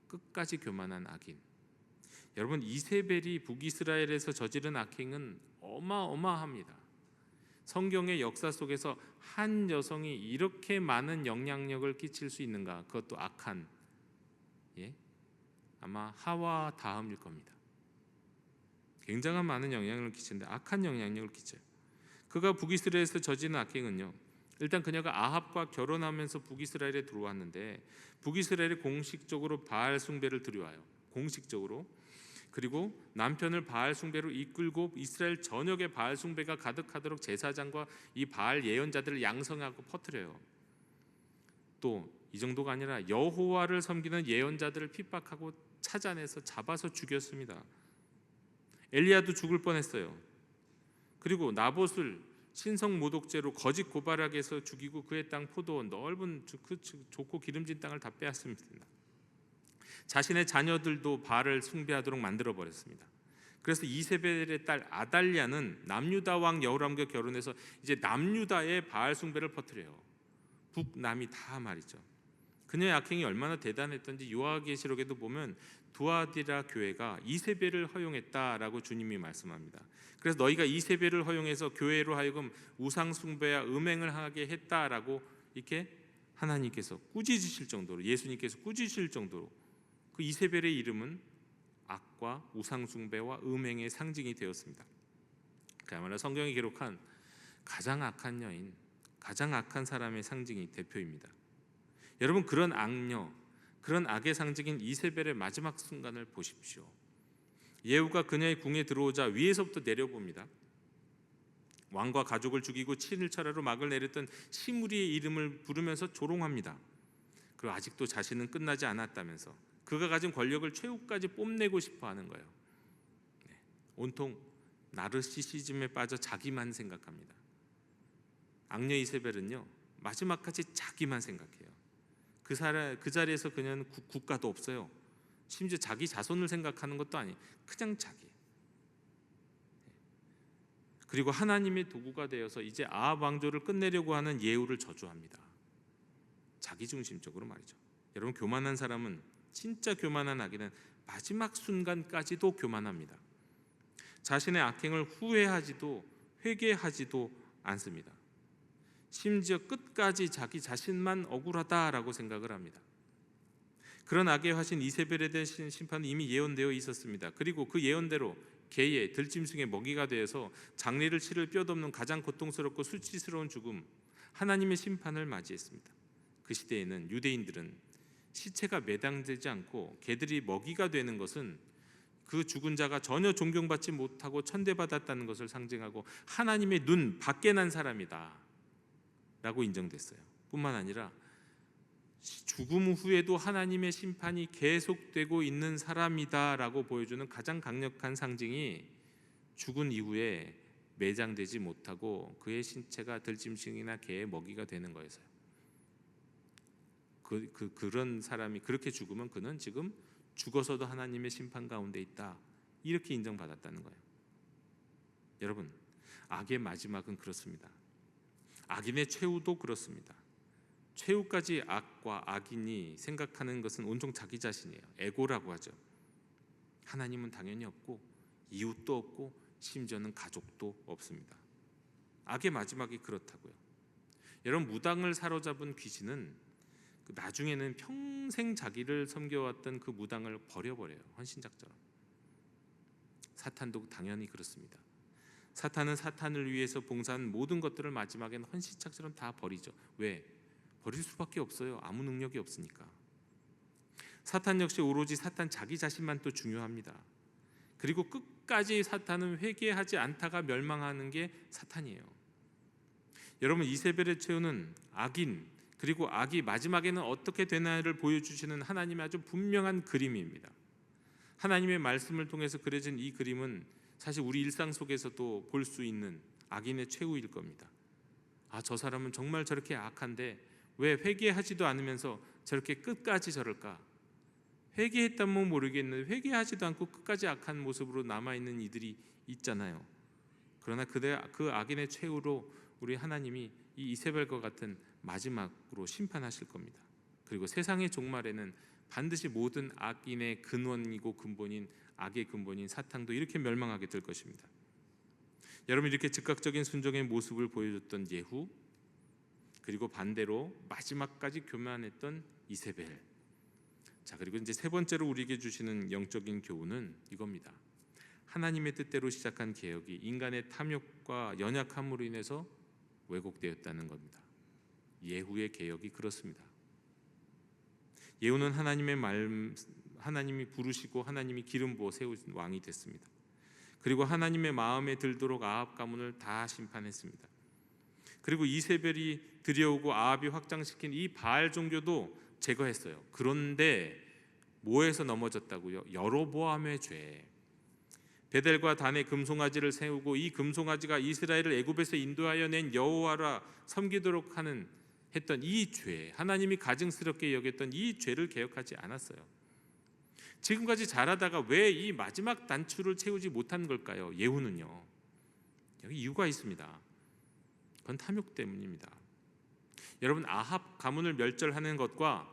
끝까지 교만한 악인. 여러분, 이세벨이 북이스라엘에서 저지른 악행은 어마어마합니다. 성경의 역사 속에서 한 여성이 이렇게 많은 영향력을 끼칠 수 있는가? 그것도 악한, 아마 하와 다음일 겁니다. 굉장한 많은 영향력을 끼치는데 악한 영향력을 끼쳐요. 그가 북이스라엘에서 저지른 악행은요, 일단 그녀가 아합과 결혼하면서 북이스라엘에 들어왔는데 북이스라엘이 공식적으로 바알 숭배를 들여와요. 공식적으로. 그리고 남편을 바알 숭배로 이끌고 이스라엘 전역에 바알 숭배가 가득하도록 제사장과 이 바알 예언자들을 양성하고 퍼뜨려요. 또 이 정도가 아니라 여호와를 섬기는 예언자들을 핍박하고 찾아내서 잡아서 죽였습니다. 엘리야도 죽을 뻔했어요. 그리고 나봇을 신성 모독죄로 거짓 고발하게 해서 죽이고 그의 땅 포도원 넓은 그 좋고 기름진 땅을 다 빼앗습니다. 자신의 자녀들도 바알을 숭배하도록 만들어 버렸습니다. 그래서 이세벨의 딸 아달랴는 남유다 왕 여호람과 결혼해서 이제 남유다의 바알 숭배를 퍼뜨려요. 북남이 다 말이죠. 그녀의 악행이 얼마나 대단했던지 요한계시록에도 보면 두아디라 교회가 이세벨을 허용했다라고 주님이 말씀합니다. 그래서 너희가 이세벨을 허용해서 교회로 하여금 우상 숭배와 음행을 하게 했다라고 이렇게 하나님께서 꾸짖으실 정도로, 예수님께서 꾸짖으실 정도로 그 이세벨의 이름은 악과 우상 숭배와 음행의 상징이 되었습니다. 그야말로 성경이 기록한 가장 악한 여인, 가장 악한 사람의 상징이 대표입니다. 여러분, 그런 악녀, 그런 악의 상징인 이세벨의 마지막 순간을 보십시오. 예후가 그녀의 궁에 들어오자 위에서부터 내려봅니다. 왕과 가족을 죽이고 친일 철야로 막을 내렸던 시므리의 이름을 부르면서 조롱합니다. 그리고 아직도 자신은 끝나지 않았다면서 그가 가진 권력을 최후까지 뽐내고 싶어 하는 거예요. 온통 나르시시즘에 빠져 자기만 생각합니다. 악녀 이세벨은요, 마지막까지 자기만 생각해요. 그 자리에서 그녀는 국가도 없어요. 심지어 자기 자손을 생각하는 것도 아니에요. 그냥 자기. 그리고 하나님의 도구가 되어서 이제 아합 왕조를 끝내려고 하는 예후를 저주합니다. 자기중심적으로 말이죠. 여러분, 교만한 사람은, 진짜 교만한 악인은 마지막 순간까지도 교만합니다. 자신의 악행을 후회하지도 회개하지도 않습니다. 심지어 끝까지 자기 자신만 억울하다라고 생각을 합니다. 그런 악의 화신 이세벨에 대한 심판은 이미 예언되어 있었습니다. 그리고 그 예언대로 개의 들짐승의 먹이가 되어서 장례를 치를 뼈도 없는 가장 고통스럽고 수치스러운 죽음, 하나님의 심판을 맞이했습니다. 그 시대에는 유대인들은 시체가 매당되지 않고 개들이 먹이가 되는 것은 그 죽은 자가 전혀 존경받지 못하고 천대받았다는 것을 상징하고 하나님의 눈 밖에 난 사람이다 라고 인정됐어요. 뿐만 아니라 죽음 후에도 하나님의 심판이 계속되고 있는 사람이다 라고 보여주는 가장 강력한 상징이 죽은 이후에 매장되지 못하고 그의 신체가 들짐승이나 개의 먹이가 되는 거였어요. 그런 사람이 그렇게 죽으면 그는 지금 죽어서도 하나님의 심판 가운데 있다, 이렇게 인정받았다는 거예요. 여러분, 악의 마지막은 그렇습니다. 악인의 최후도 그렇습니다. 최후까지 악과 악인이 생각하는 것은 온통 자기 자신이에요. 에고라고 하죠. 하나님은 당연히 없고 이웃도 없고 심지어는 가족도 없습니다. 악의 마지막이 그렇다고요. 여러분, 무당을 사로잡은 귀신은 나중에는 평생 자기를 섬겨왔던 그 무당을 버려버려요. 헌신작처럼. 사탄도 당연히 그렇습니다. 사탄은 사탄을 위해서 봉사한 모든 것들을 마지막에는 헌신작처럼 다 버리죠. 왜? 버릴 수밖에 없어요. 아무 능력이 없으니까. 사탄 역시 오로지 사탄 자기 자신만 또 중요합니다. 그리고 끝까지 사탄은 회개하지 않다가 멸망하는 게 사탄이에요. 여러분, 이세벨의 최후는 악인, 그리고 악이 마지막에는 어떻게 되나를 보여주시는 하나님의 아주 분명한 그림입니다. 하나님의 말씀을 통해서 그려진 이 그림은 사실 우리 일상 속에서도 볼 수 있는 악인의 최후일 겁니다. 아, 저 사람은 정말 저렇게 악한데 왜 회개하지도 않으면서 저렇게 끝까지 저럴까? 회개했다면 모르겠는데 회개하지도 않고 끝까지 악한 모습으로 남아있는 이들이 있잖아요. 그러나 그 악인의 최후로 우리 하나님이 이 이세벨과 같은 마지막으로 심판하실 겁니다. 그리고 세상의 종말에는 반드시 모든 악인의 근원이고 근본인 악의 근본인 사탄도 이렇게 멸망하게 될 것입니다. 여러분, 이렇게 즉각적인 순종의 모습을 보여줬던 예후, 그리고 반대로 마지막까지 교만했던 이세벨. 자, 그리고 이제 세 번째로 우리에게 주시는 영적인 교훈은 이겁니다. 하나님의 뜻대로 시작한 개혁이 인간의 탐욕과 연약함으로 인해서 왜곡되었다는 겁니다. 예후의 개혁이 그렇습니다. 예후는 하나님이 부르시고 하나님이 기름 부어 세우신 왕이 됐습니다. 그리고 하나님의 마음에 들도록 아합 가문을 다 심판했습니다. 그리고 이세벨이 들여오고 아합이 확장시킨 이 바알 종교도 제거했어요. 그런데 뭐에서 넘어졌다고요? 여로보암의 죄. 베델과 단의 금송아지를 세우고 이 금송아지가 이스라엘을 애굽에서 인도하여 낸 여호와라 섬기도록 했던 이 죄, 하나님이 가증스럽게 여겼던 이 죄를 개혁하지 않았어요. 지금까지 잘하다가 왜 이 마지막 단추를 채우지 못한 걸까요? 예후는요, 여기 이유가 있습니다. 그건 탐욕 때문입니다. 여러분, 아합 가문을 멸절하는 것과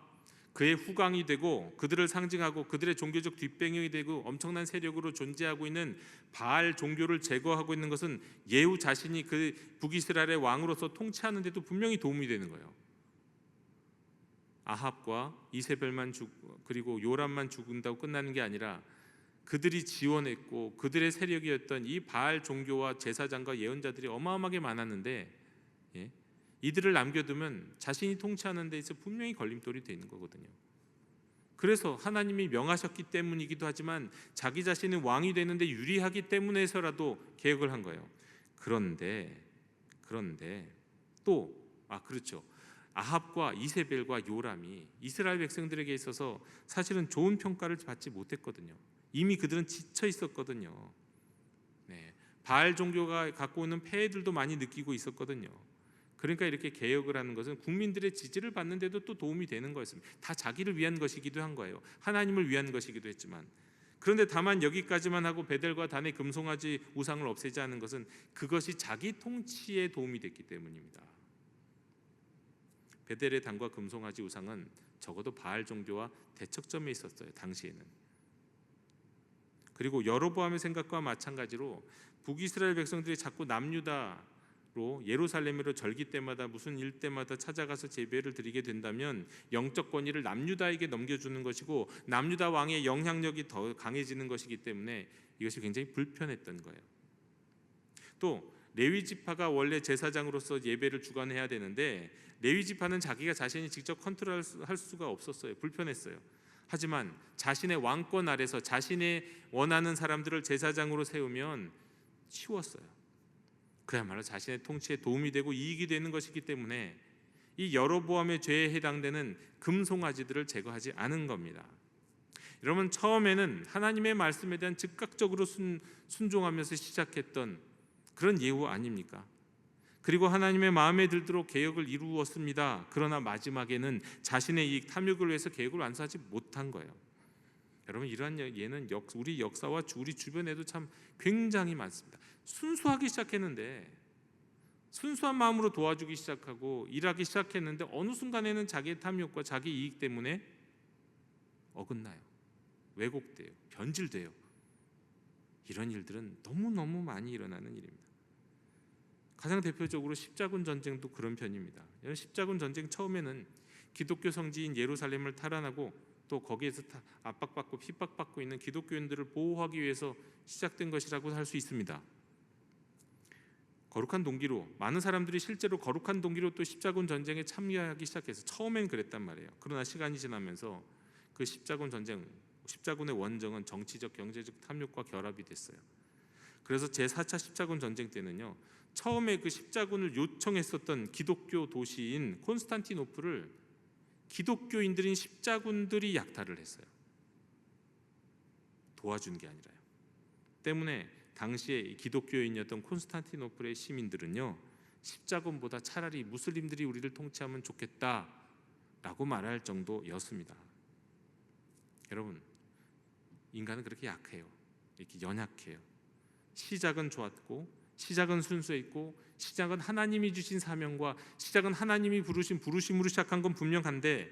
그의 후광이 되고 그들을 상징하고 그들의 종교적 뒷배경이 되고 엄청난 세력으로 존재하고 있는 바알 종교를 제거하고 있는 것은 예후 자신이 그 북이스라엘의 왕으로서 통치하는 데도 분명히 도움이 되는 거예요. 아합과 이세벨만 그리고 요람만 죽는다고 끝나는 게 아니라 그들이 지원했고 그들의 세력이었던 이 바알 종교와 제사장과 예언자들이 어마어마하게 많았는데, 이들을 남겨두면 자신이 통치하는 데 있어 분명히 걸림돌이 되는 거거든요. 그래서 하나님이 명하셨기 때문이기도 하지만 자기 자신은 왕이 되는데 유리하기 때문에서라도 개혁을 한 거예요. 그런데 또 그렇죠. 아합과 이세벨과 요람이 이스라엘 백성들에게 있어서 사실은 좋은 평가를 받지 못했거든요. 이미 그들은 지쳐 있었거든요. 바알 종교가 갖고 있는 폐해들도 많이 느끼고 있었거든요. 그러니까 이렇게 개혁을 하는 것은 국민들의 지지를 받는 데도 또 도움이 되는 거였습니다. 다 자기를 위한 것이기도 한 거예요. 하나님을 위한 것이기도 했지만, 그런데 다만 여기까지만 하고 베델과 단의 금송아지 우상을 없애지 않은 것은 그것이 자기 통치에 도움이 됐기 때문입니다. 베델의 단과 금송아지 우상은 적어도 바알 종교와 대척점에 있었어요, 당시에는. 그리고 여로보암의 생각과 마찬가지로 북이스라엘 백성들이 자꾸 남유다로 예루살렘으로 절기 때마다 무슨 일 때마다 찾아가서 제배를 드리게 된다면 영적 권위를 남유다에게 넘겨주는 것이고 남유다 왕의 영향력이 더 강해지는 것이기 때문에 이것이 굉장히 불편했던 거예요. 또 레위 지파가 원래 제사장으로서 예배를 주관해야 되는데 레위 지파는 자기가 자신이 직접 컨트롤할 수가 없었어요. 불편했어요. 하지만 자신의 왕권 아래서 자신의 원하는 사람들을 제사장으로 세우면 쉬웠어요. 그야말로 자신의 통치에 도움이 되고 이익이 되는 것이기 때문에 이 여로보암의 죄에 해당되는 금송아지들을 제거하지 않은 겁니다. 여러분, 처음에는 하나님의 말씀에 대한 즉각적으로 순종하면서 시작했던 그런 예후 아닙니까? 그리고 하나님의 마음에 들도록 개혁을 이루었습니다. 그러나 마지막에는 자신의 이익, 탐욕을 위해서 개혁을 완수하지 못한 거예요. 여러분, 이러한 예는 우리 역사와 우리 주변에도 참 굉장히 많습니다. 순수하게 시작했는데, 순수한 마음으로 도와주기 시작하고 일하기 시작했는데 어느 순간에는 자기의 탐욕과 자기 이익 때문에 어긋나요. 왜곡돼요. 변질돼요. 이런 일들은 너무너무 많이 일어나는 일입니다. 가장 대표적으로 십자군 전쟁도 그런 편입니다. 십자군 전쟁 처음에는 기독교 성지인 예루살렘을 탈환하고 또 거기에서 압박받고 핍박받고 있는 기독교인들을 보호하기 위해서 시작된 것이라고 할 수 있습니다. 거룩한 동기로 많은 사람들이 실제로 거룩한 동기로 또 십자군 전쟁에 참여하기 시작해서 처음엔 그랬단 말이에요. 그러나 시간이 지나면서 그 십자군 전쟁, 십자군의 원정은 정치적, 경제적 탐욕과 결합이 됐어요. 그래서 제4차 십자군 전쟁 때는요, 처음에 그 십자군을 요청했었던 기독교 도시인 콘스탄티노플을 기독교인들인 십자군들이 약탈을 했어요. 도와준 게 아니라요. 때문에 당시에 기독교인이었던 콘스탄티노플의 시민들은요, 십자군보다 차라리 무슬림들이 우리를 통치하면 좋겠다라고 말할 정도였습니다. 여러분, 인간은 그렇게 약해요. 이렇게 연약해요. 시작은 좋았고, 시작은 순수했고, 시작은 하나님이 주신 사명과 시작은 하나님이 부르심으로 시작한 건 분명한데,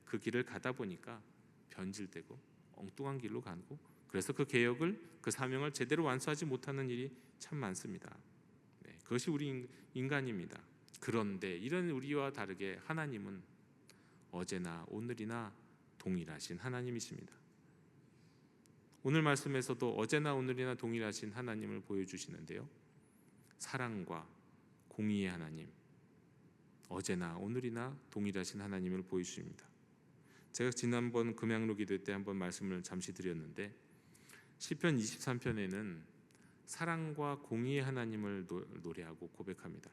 그 길을 가다 보니까 변질되고 엉뚱한 길로 가고, 그래서 그 계획을, 그 사명을 제대로 완수하지 못하는 일이 참 많습니다. 네, 그것이 우리 인간입니다. 그런데 이런 우리와 다르게 하나님은 어제나 오늘이나 동일하신 하나님이십니다. 오늘 말씀에서도 어제나 오늘이나 동일하신 하나님을 보여주시는데요, 사랑과 공의의 하나님, 어제나 오늘이나 동일하신 하나님을 보여주십니다. 제가 지난번 금양로 기도 때 한번 말씀을 잠시 드렸는데, 시편 23편에는 사랑과 공의의 하나님을 노래하고 고백합니다.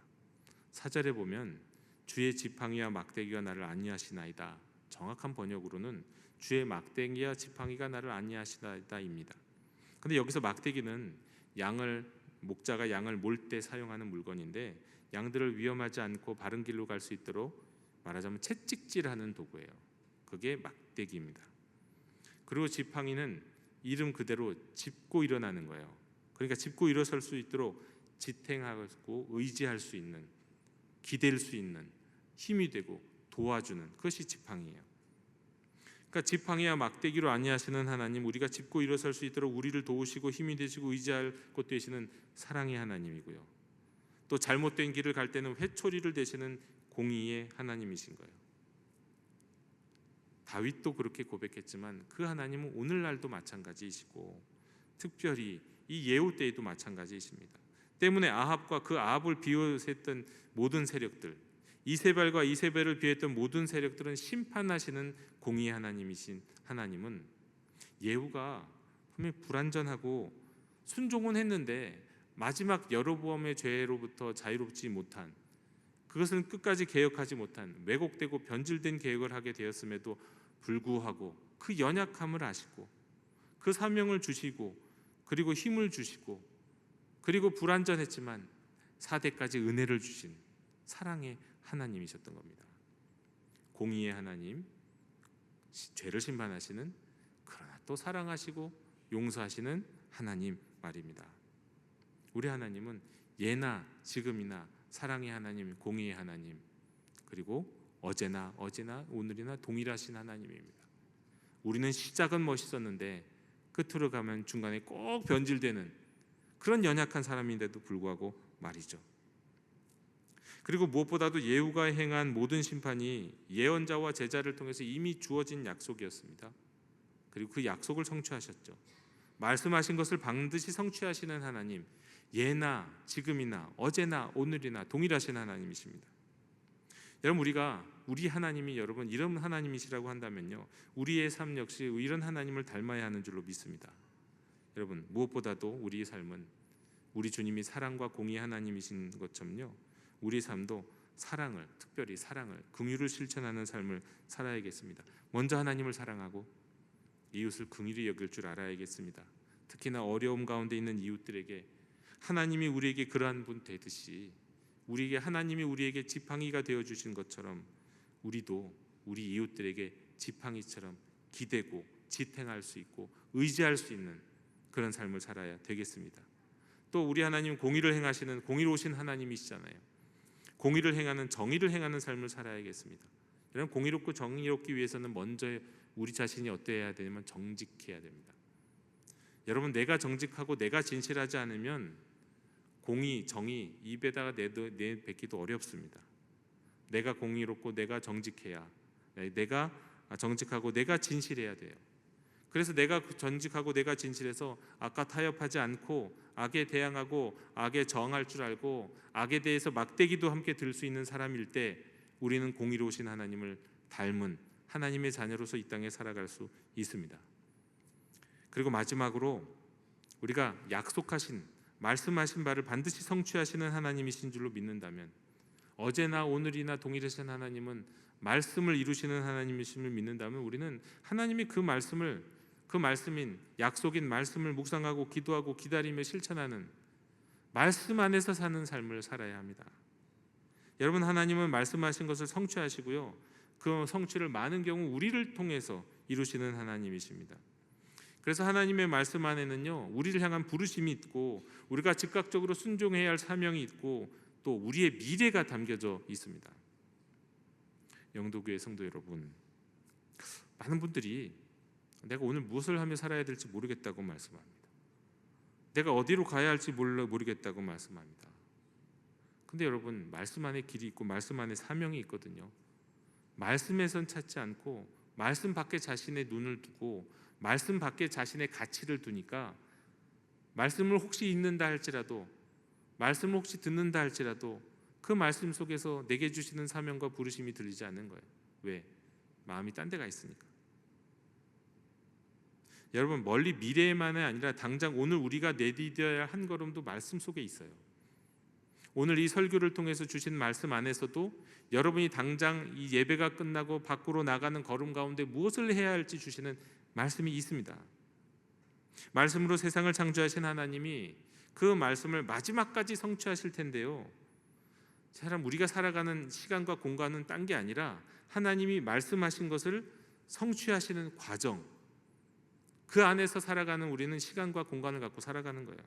4절에 보면 주의 지팡이와 막대기가 나를 안위하시나이다, 정확한 번역으로는 주의 막대기와 지팡이가 나를 안위하시나이다입니다. 근데 여기서 막대기는 목자가 양을 몰 때 사용하는 물건인데, 양들을 위험하지 않고 바른 길로 갈 수 있도록 말하자면 채찍질하는 도구예요. 그게 막대기입니다. 그리고 지팡이는 이름 그대로 짚고 일어나는 거예요. 그러니까 짚고 일어설 수 있도록 지탱하고 의지할 수 있는, 기댈 수 있는, 힘이 되고 도와주는, 그것이 지팡이예요. 그러니까 지팡이와 막대기로 안위하시는 하나님, 우리가 짚고 일어설 수 있도록 우리를 도우시고 힘이 되시고 의지할 곳 되시는 사랑의 하나님이고요, 또 잘못된 길을 갈 때는 회초리를 대시는 공의의 하나님이신 거예요. 다윗도 그렇게 고백했지만 그 하나님은 오늘날도 마찬가지이시고, 특별히 이 예후 때에도 마찬가지이십니다. 때문에 아합과 그 아합을 비웃었던 모든 세력들, 이세벨과 이세벨을 비했던 모든 세력들은 심판하시는 공의의 하나님이신 하나님은, 예후가 분명히 불완전하고 순종은 했는데 마지막 여로보암의 죄로부터 자유롭지 못한, 그것은 끝까지 개혁하지 못한 왜곡되고 변질된 개혁을 하게 되었음에도 불구하고 그 연약함을 아시고 그 사명을 주시고 그리고 힘을 주시고 그리고 불완전했지만 4대까지 은혜를 주신 사랑의 하나님이셨던 겁니다. 공의의 하나님, 죄를 심판하시는, 그러나 또 사랑하시고 용서하시는 하나님 말입니다. 우리 하나님은 예나 지금이나 사랑의 하나님, 공의의 하나님, 그리고 어제나 오늘이나 동일하신 하나님입니다. 우리는 시작은 멋있었는데 끝으로 가면 중간에 꼭 변질되는 그런 연약한 사람인데도 불구하고 말이죠. 그리고 무엇보다도 예후가 행한 모든 심판이 예언자와 제자를 통해서 이미 주어진 약속이었습니다. 그리고 그 약속을 성취하셨죠. 말씀하신 것을 반드시 성취하시는 하나님, 예나 지금이나 어제나 오늘이나 동일하신 하나님이십니다. 여러분, 우리 하나님이 여러분 이런 하나님이시라고 한다면요, 우리의 삶 역시 이런 하나님을 닮아야 하는 줄로 믿습니다. 여러분, 무엇보다도 우리의 삶은 우리 주님이 사랑과 공의의 하나님이신 것처럼요, 우리 삶도 사랑을, 특별히 사랑을, 긍휼을 실천하는 삶을 살아야겠습니다. 먼저 하나님을 사랑하고 이웃을 긍휼히 여길 줄 알아야겠습니다. 특히나 어려움 가운데 있는 이웃들에게 하나님이 우리에게 그러한 분 되듯이, 하나님이 우리에게 지팡이가 되어 주신 것처럼 우리도 우리 이웃들에게 지팡이처럼 기대고 지탱할 수 있고 의지할 수 있는 그런 삶을 살아야 되겠습니다. 또 우리 하나님 공의를 행하시는 공의로우신 하나님이시잖아요. 공의를 행하는, 정의를 행하는 삶을 살아야겠습니다. 여러분, 공의롭고 정의롭기 위해서는 먼저 우리 자신이 어때야 되냐면 정직해야 됩니다. 여러분, 내가 정직하고 내가 진실하지 않으면 공의, 정의 입에다가 내뱉기도 어렵습니다. 내가 공의롭고 내가 정직해야, 내가 정직하고 내가 진실해야 돼요. 그래서 내가 정직하고 내가 진실해서 악과 타협하지 않고 악에 대항하고 악에 저항할 줄 알고 악에 대해서 막대기도 함께 들 수 있는 사람일 때 우리는 공의로우신 하나님을 닮은 하나님의 자녀로서 이 땅에 살아갈 수 있습니다. 그리고 마지막으로 우리가 약속하신, 말씀하신 바를 반드시 성취하시는 하나님이신 줄로 믿는다면, 어제나 오늘이나 동일하신 하나님은 말씀을 이루시는 하나님이심을 믿는다면, 우리는 하나님이 그 말씀인 약속인 말씀을 묵상하고 기도하고 기다리며 실천하는 말씀 안에서 사는 삶을 살아야 합니다. 여러분, 하나님은 말씀하신 것을 성취하시고요, 그 성취를 많은 경우 우리를 통해서 이루시는 하나님이십니다. 그래서 하나님의 말씀 안에는요, 우리를 향한 부르심이 있고 우리가 즉각적으로 순종해야 할 사명이 있고 또 우리의 미래가 담겨져 있습니다. 영도교회 성도 여러분, 많은 분들이 내가 오늘 무엇을 하며 살아야 될지 모르겠다고 말씀합니다. 내가 어디로 가야 할지 모르겠다고 말씀합니다. 근데 여러분, 말씀 안에 길이 있고 말씀 안에 사명이 있거든요. 말씀에선 찾지 않고 말씀 밖에 자신의 눈을 두고 말씀 밖에 자신의 가치를 두니까 말씀을 혹시 읽는다 할지라도, 말씀을 혹시 듣는다 할지라도 그 말씀 속에서 내게 주시는 사명과 부르심이 들리지 않는 거예요. 왜? 마음이 딴 데가 있으니까. 여러분, 멀리 미래에만이 아니라 당장 오늘 우리가 내디뎌야 할 한 걸음도 말씀 속에 있어요. 오늘 이 설교를 통해서 주신 말씀 안에서도 여러분이 당장 이 예배가 끝나고 밖으로 나가는 걸음 가운데 무엇을 해야 할지 주시는 말씀이 있습니다. 말씀으로 세상을 창조하신 하나님이 그 말씀을 마지막까지 성취하실 텐데요, 사람 우리가 살아가는 시간과 공간은 딴 게 아니라 하나님이 말씀하신 것을 성취하시는 과정, 그 안에서 살아가는 우리는 시간과 공간을 갖고 살아가는 거예요.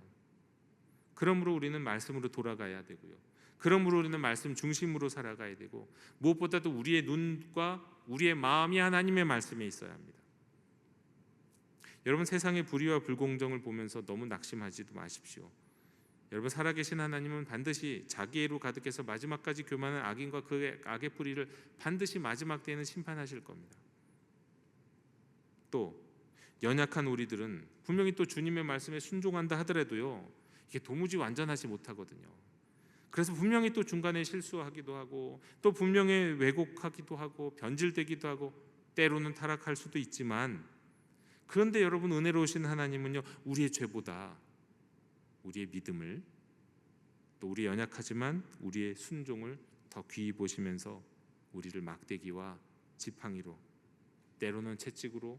그러므로 우리는 말씀으로 돌아가야 되고요, 그러므로 우리는 말씀 중심으로 살아가야 되고, 무엇보다도 우리의 눈과 우리의 마음이 하나님의 말씀에 있어야 합니다. 여러분, 세상의 불의와 불공정을 보면서 너무 낙심하지도 마십시오. 여러분, 살아계신 하나님은 반드시 자기애로 가득해서 마지막까지 교만한 악인과 그 악의 뿌리를 반드시 마지막 때에는 심판하실 겁니다. 또 연약한 우리들은 분명히 또 주님의 말씀에 순종한다 하더라도요, 이게 도무지 완전하지 못하거든요. 그래서 분명히 또 중간에 실수하기도 하고, 또 분명히 왜곡하기도 하고, 변질되기도 하고, 때로는 타락할 수도 있지만, 그런데 여러분, 은혜로우신 하나님은요, 우리의 죄보다 우리의 믿음을, 또 우리의 연약하지만 우리의 순종을 더 귀히 보시면서 우리를 막대기와 지팡이로, 때로는 채찍으로,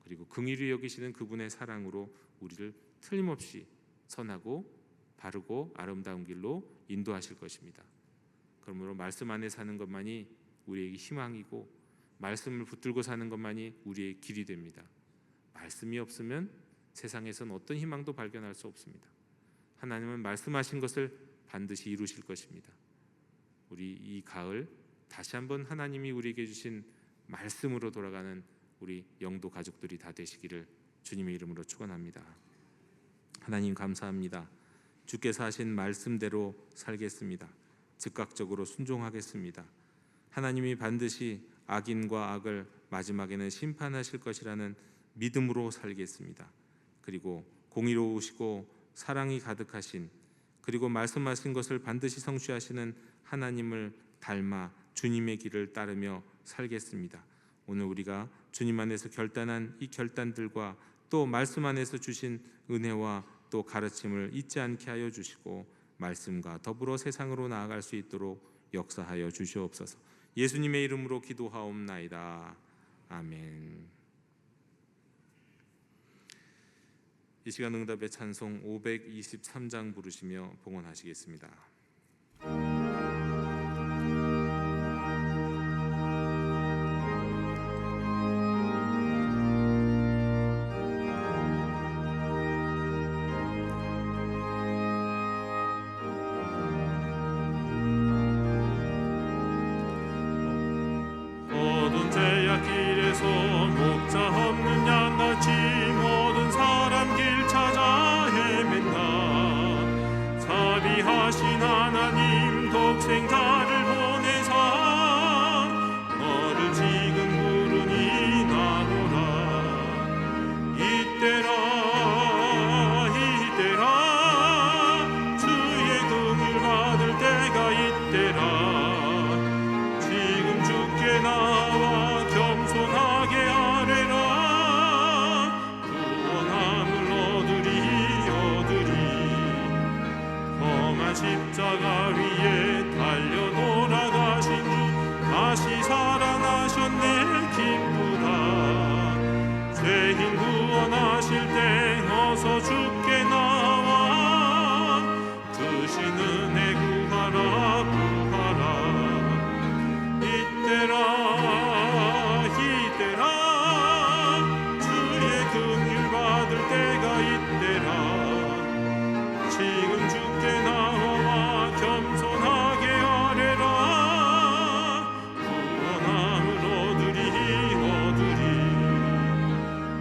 그리고 긍휼히 여기시는 그분의 사랑으로 우리를 틀림없이 선하고 바르고 아름다운 길로 인도하실 것입니다. 그러므로 말씀 안에 사는 것만이 우리에게 희망이고, 말씀을 붙들고 사는 것만이 우리의 길이 됩니다. 말씀이 없으면 세상에선 어떤 희망도 발견할 수 없습니다. 하나님은 말씀하신 것을 반드시 이루실 것입니다. 우리 이 가을 다시 한번 하나님이 우리에게 주신 말씀으로 돌아가는 우리 영도 가족들이 다 되시기를 주님의 이름으로 축원합니다. 하나님 감사합니다. 주께서 하신 말씀대로 살겠습니다. 즉각적으로 순종하겠습니다. 하나님이 반드시 악인과 악을 마지막에는 심판하실 것이라는 믿음으로 살겠습니다. 그리고 공의로우시고 사랑이 가득하신, 그리고 말씀하신 것을 반드시 성취하시는 하나님을 닮아 주님의 길을 따르며 살겠습니다. 오늘 우리가 주님 안에서 결단한 이 결단들과 또 말씀 안에서 주신 은혜와 또 가르침을 잊지 않게 하여 주시고, 말씀과 더불어 세상으로 나아갈 수 있도록 역사하여 주시옵소서. 예수님의 이름으로 기도하옵나이다. 아멘. 이 시간 응답의 찬송 523장 부르시며 봉헌하시겠습니다.
어두운 제약 길에서 목자 없는 양같이 모든 사람 길 찾아 헤맨다. 자비하신 하나님 독생자를 보내사 너를 지금 부르니 나오라. 이때라 주의 긍휼 받을 때가 이때라. 지금 주께 나와 겸손하게 아뢰라. 구원함을 얻으리. 험한 십자가 위에 달려 돌아가신 주 다시 살아나셨네. 기쁘다. 죄인 구원하실 때 어서 주께 나와 주신 은혜 구하라. 이때라 이때라 지금 주께 나와 겸손하게 아뢰라 구원함을 얻으리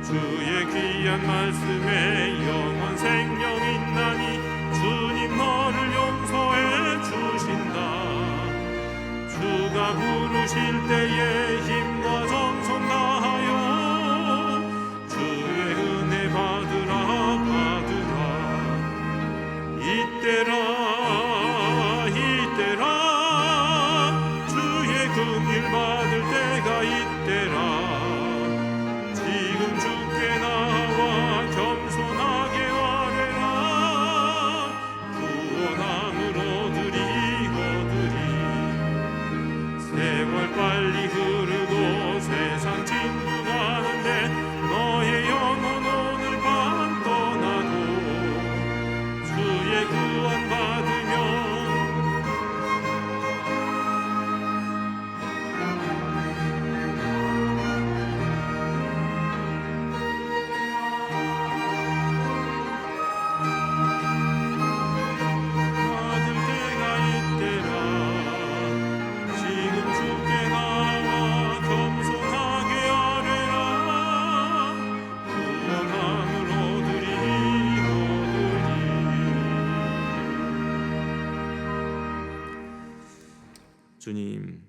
주의 귀한 말씀에 영원 생명 있나니 주님 너를 용서해 주신다 주가 부르실 때에 힘과 정성 다하여 주의 은혜 받으라 이때라 주의 긍휼 받을 때가 이때라 지금 주께 나와 겸손하게 아뢰라 구원함을 얻으리 세월 빨리 흐르고 세상 진동하는데 너의 영혼 오늘 밤 떠나도 주의 구원 받으며 받을 때가 이때라 지금 주께 나와 겸손하게 아뢰라 구원함을 얻으리
주님,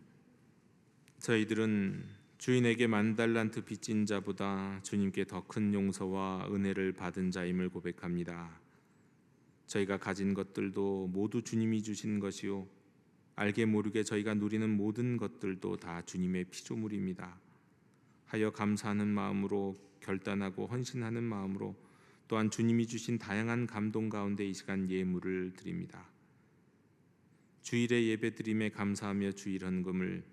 저희들은 주인에게 10,000달란트 빚진 자보다 주님께 더 큰 용서와 은혜를 받은 자임을 고백합니다. 저희가 가진 것들도 모두 주님이 주신 것이요 알게 모르게 저희가 누리는 모든 것들도 다 주님의 피조물입니다. 하여 감사하는 마음으로 결단하고 헌신하는 마음으로 또한 주님이 주신 다양한 감동 가운데 이 시간 예물을 드립니다. 주일의 예배드림에 감사하며 주일 헌금을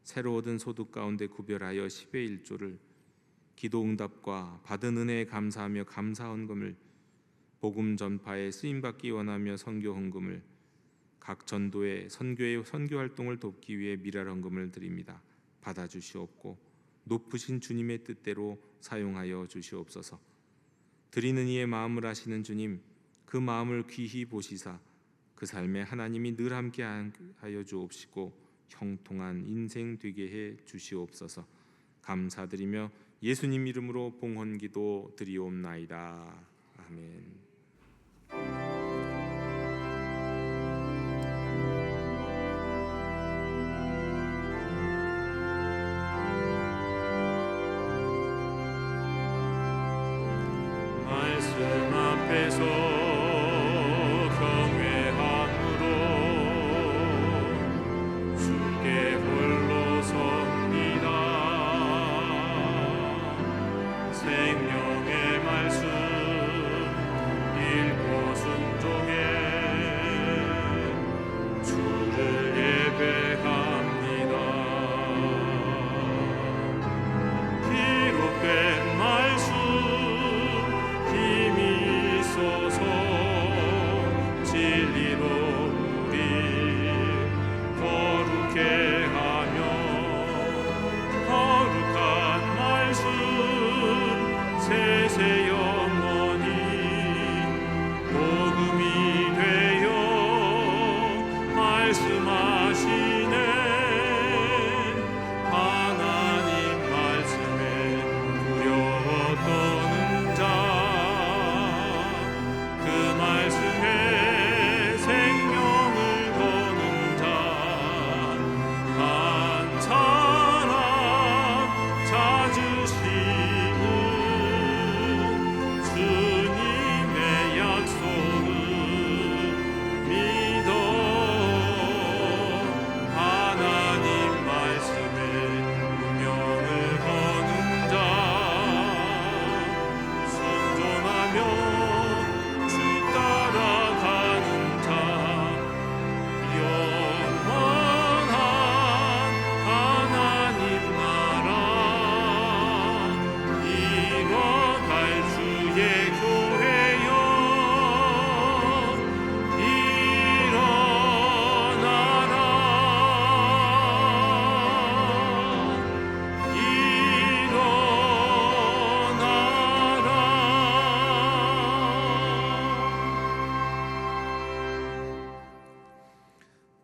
새로 얻은 소득 가운데 구별하여 10의 1조를 기도 응답과 받은 은혜에 감사하며 감사 헌금을 복음 전파에 쓰임받기 원하며 선교 헌금을 각 전도의 선교의 선교 활동을 돕기 위해 미랄 헌금을 드립니다. 받아주시옵고 높으신 주님의 뜻대로 사용하여 주시옵소서. 드리는 이의 마음을 아시는 주님, 그 마음을 귀히 보시사 그 삶에 하나님이 늘 함께 하여 주옵시고 형통한 인생 되게 해 주시옵소서. 감사드리며 예수님 이름으로 봉헌기도 드리옵나이다. 아멘.
말씀 앞에서 경외함으로 주께 홀로 섭니다. 생명의 말씀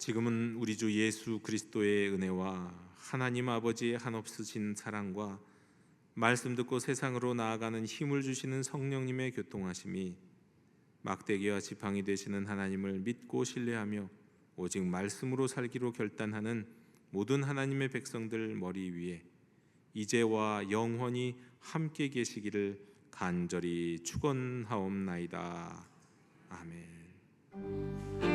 지금은 우리 주 예수 그리스도의 은혜와 하나님 아버지의 한없으신 사랑과 말씀 듣고 세상으로 나아가는 힘을 주시는 성령님의 교통하심이 막대기와 지팡이 되시는 하나님을 믿고 신뢰하며 오직 말씀으로 살기로 결단하는 모든 하나님의 백성들 머리 위에 이제와 영원히 함께 계시기를 간절히 축원하옵나이다. 아멘.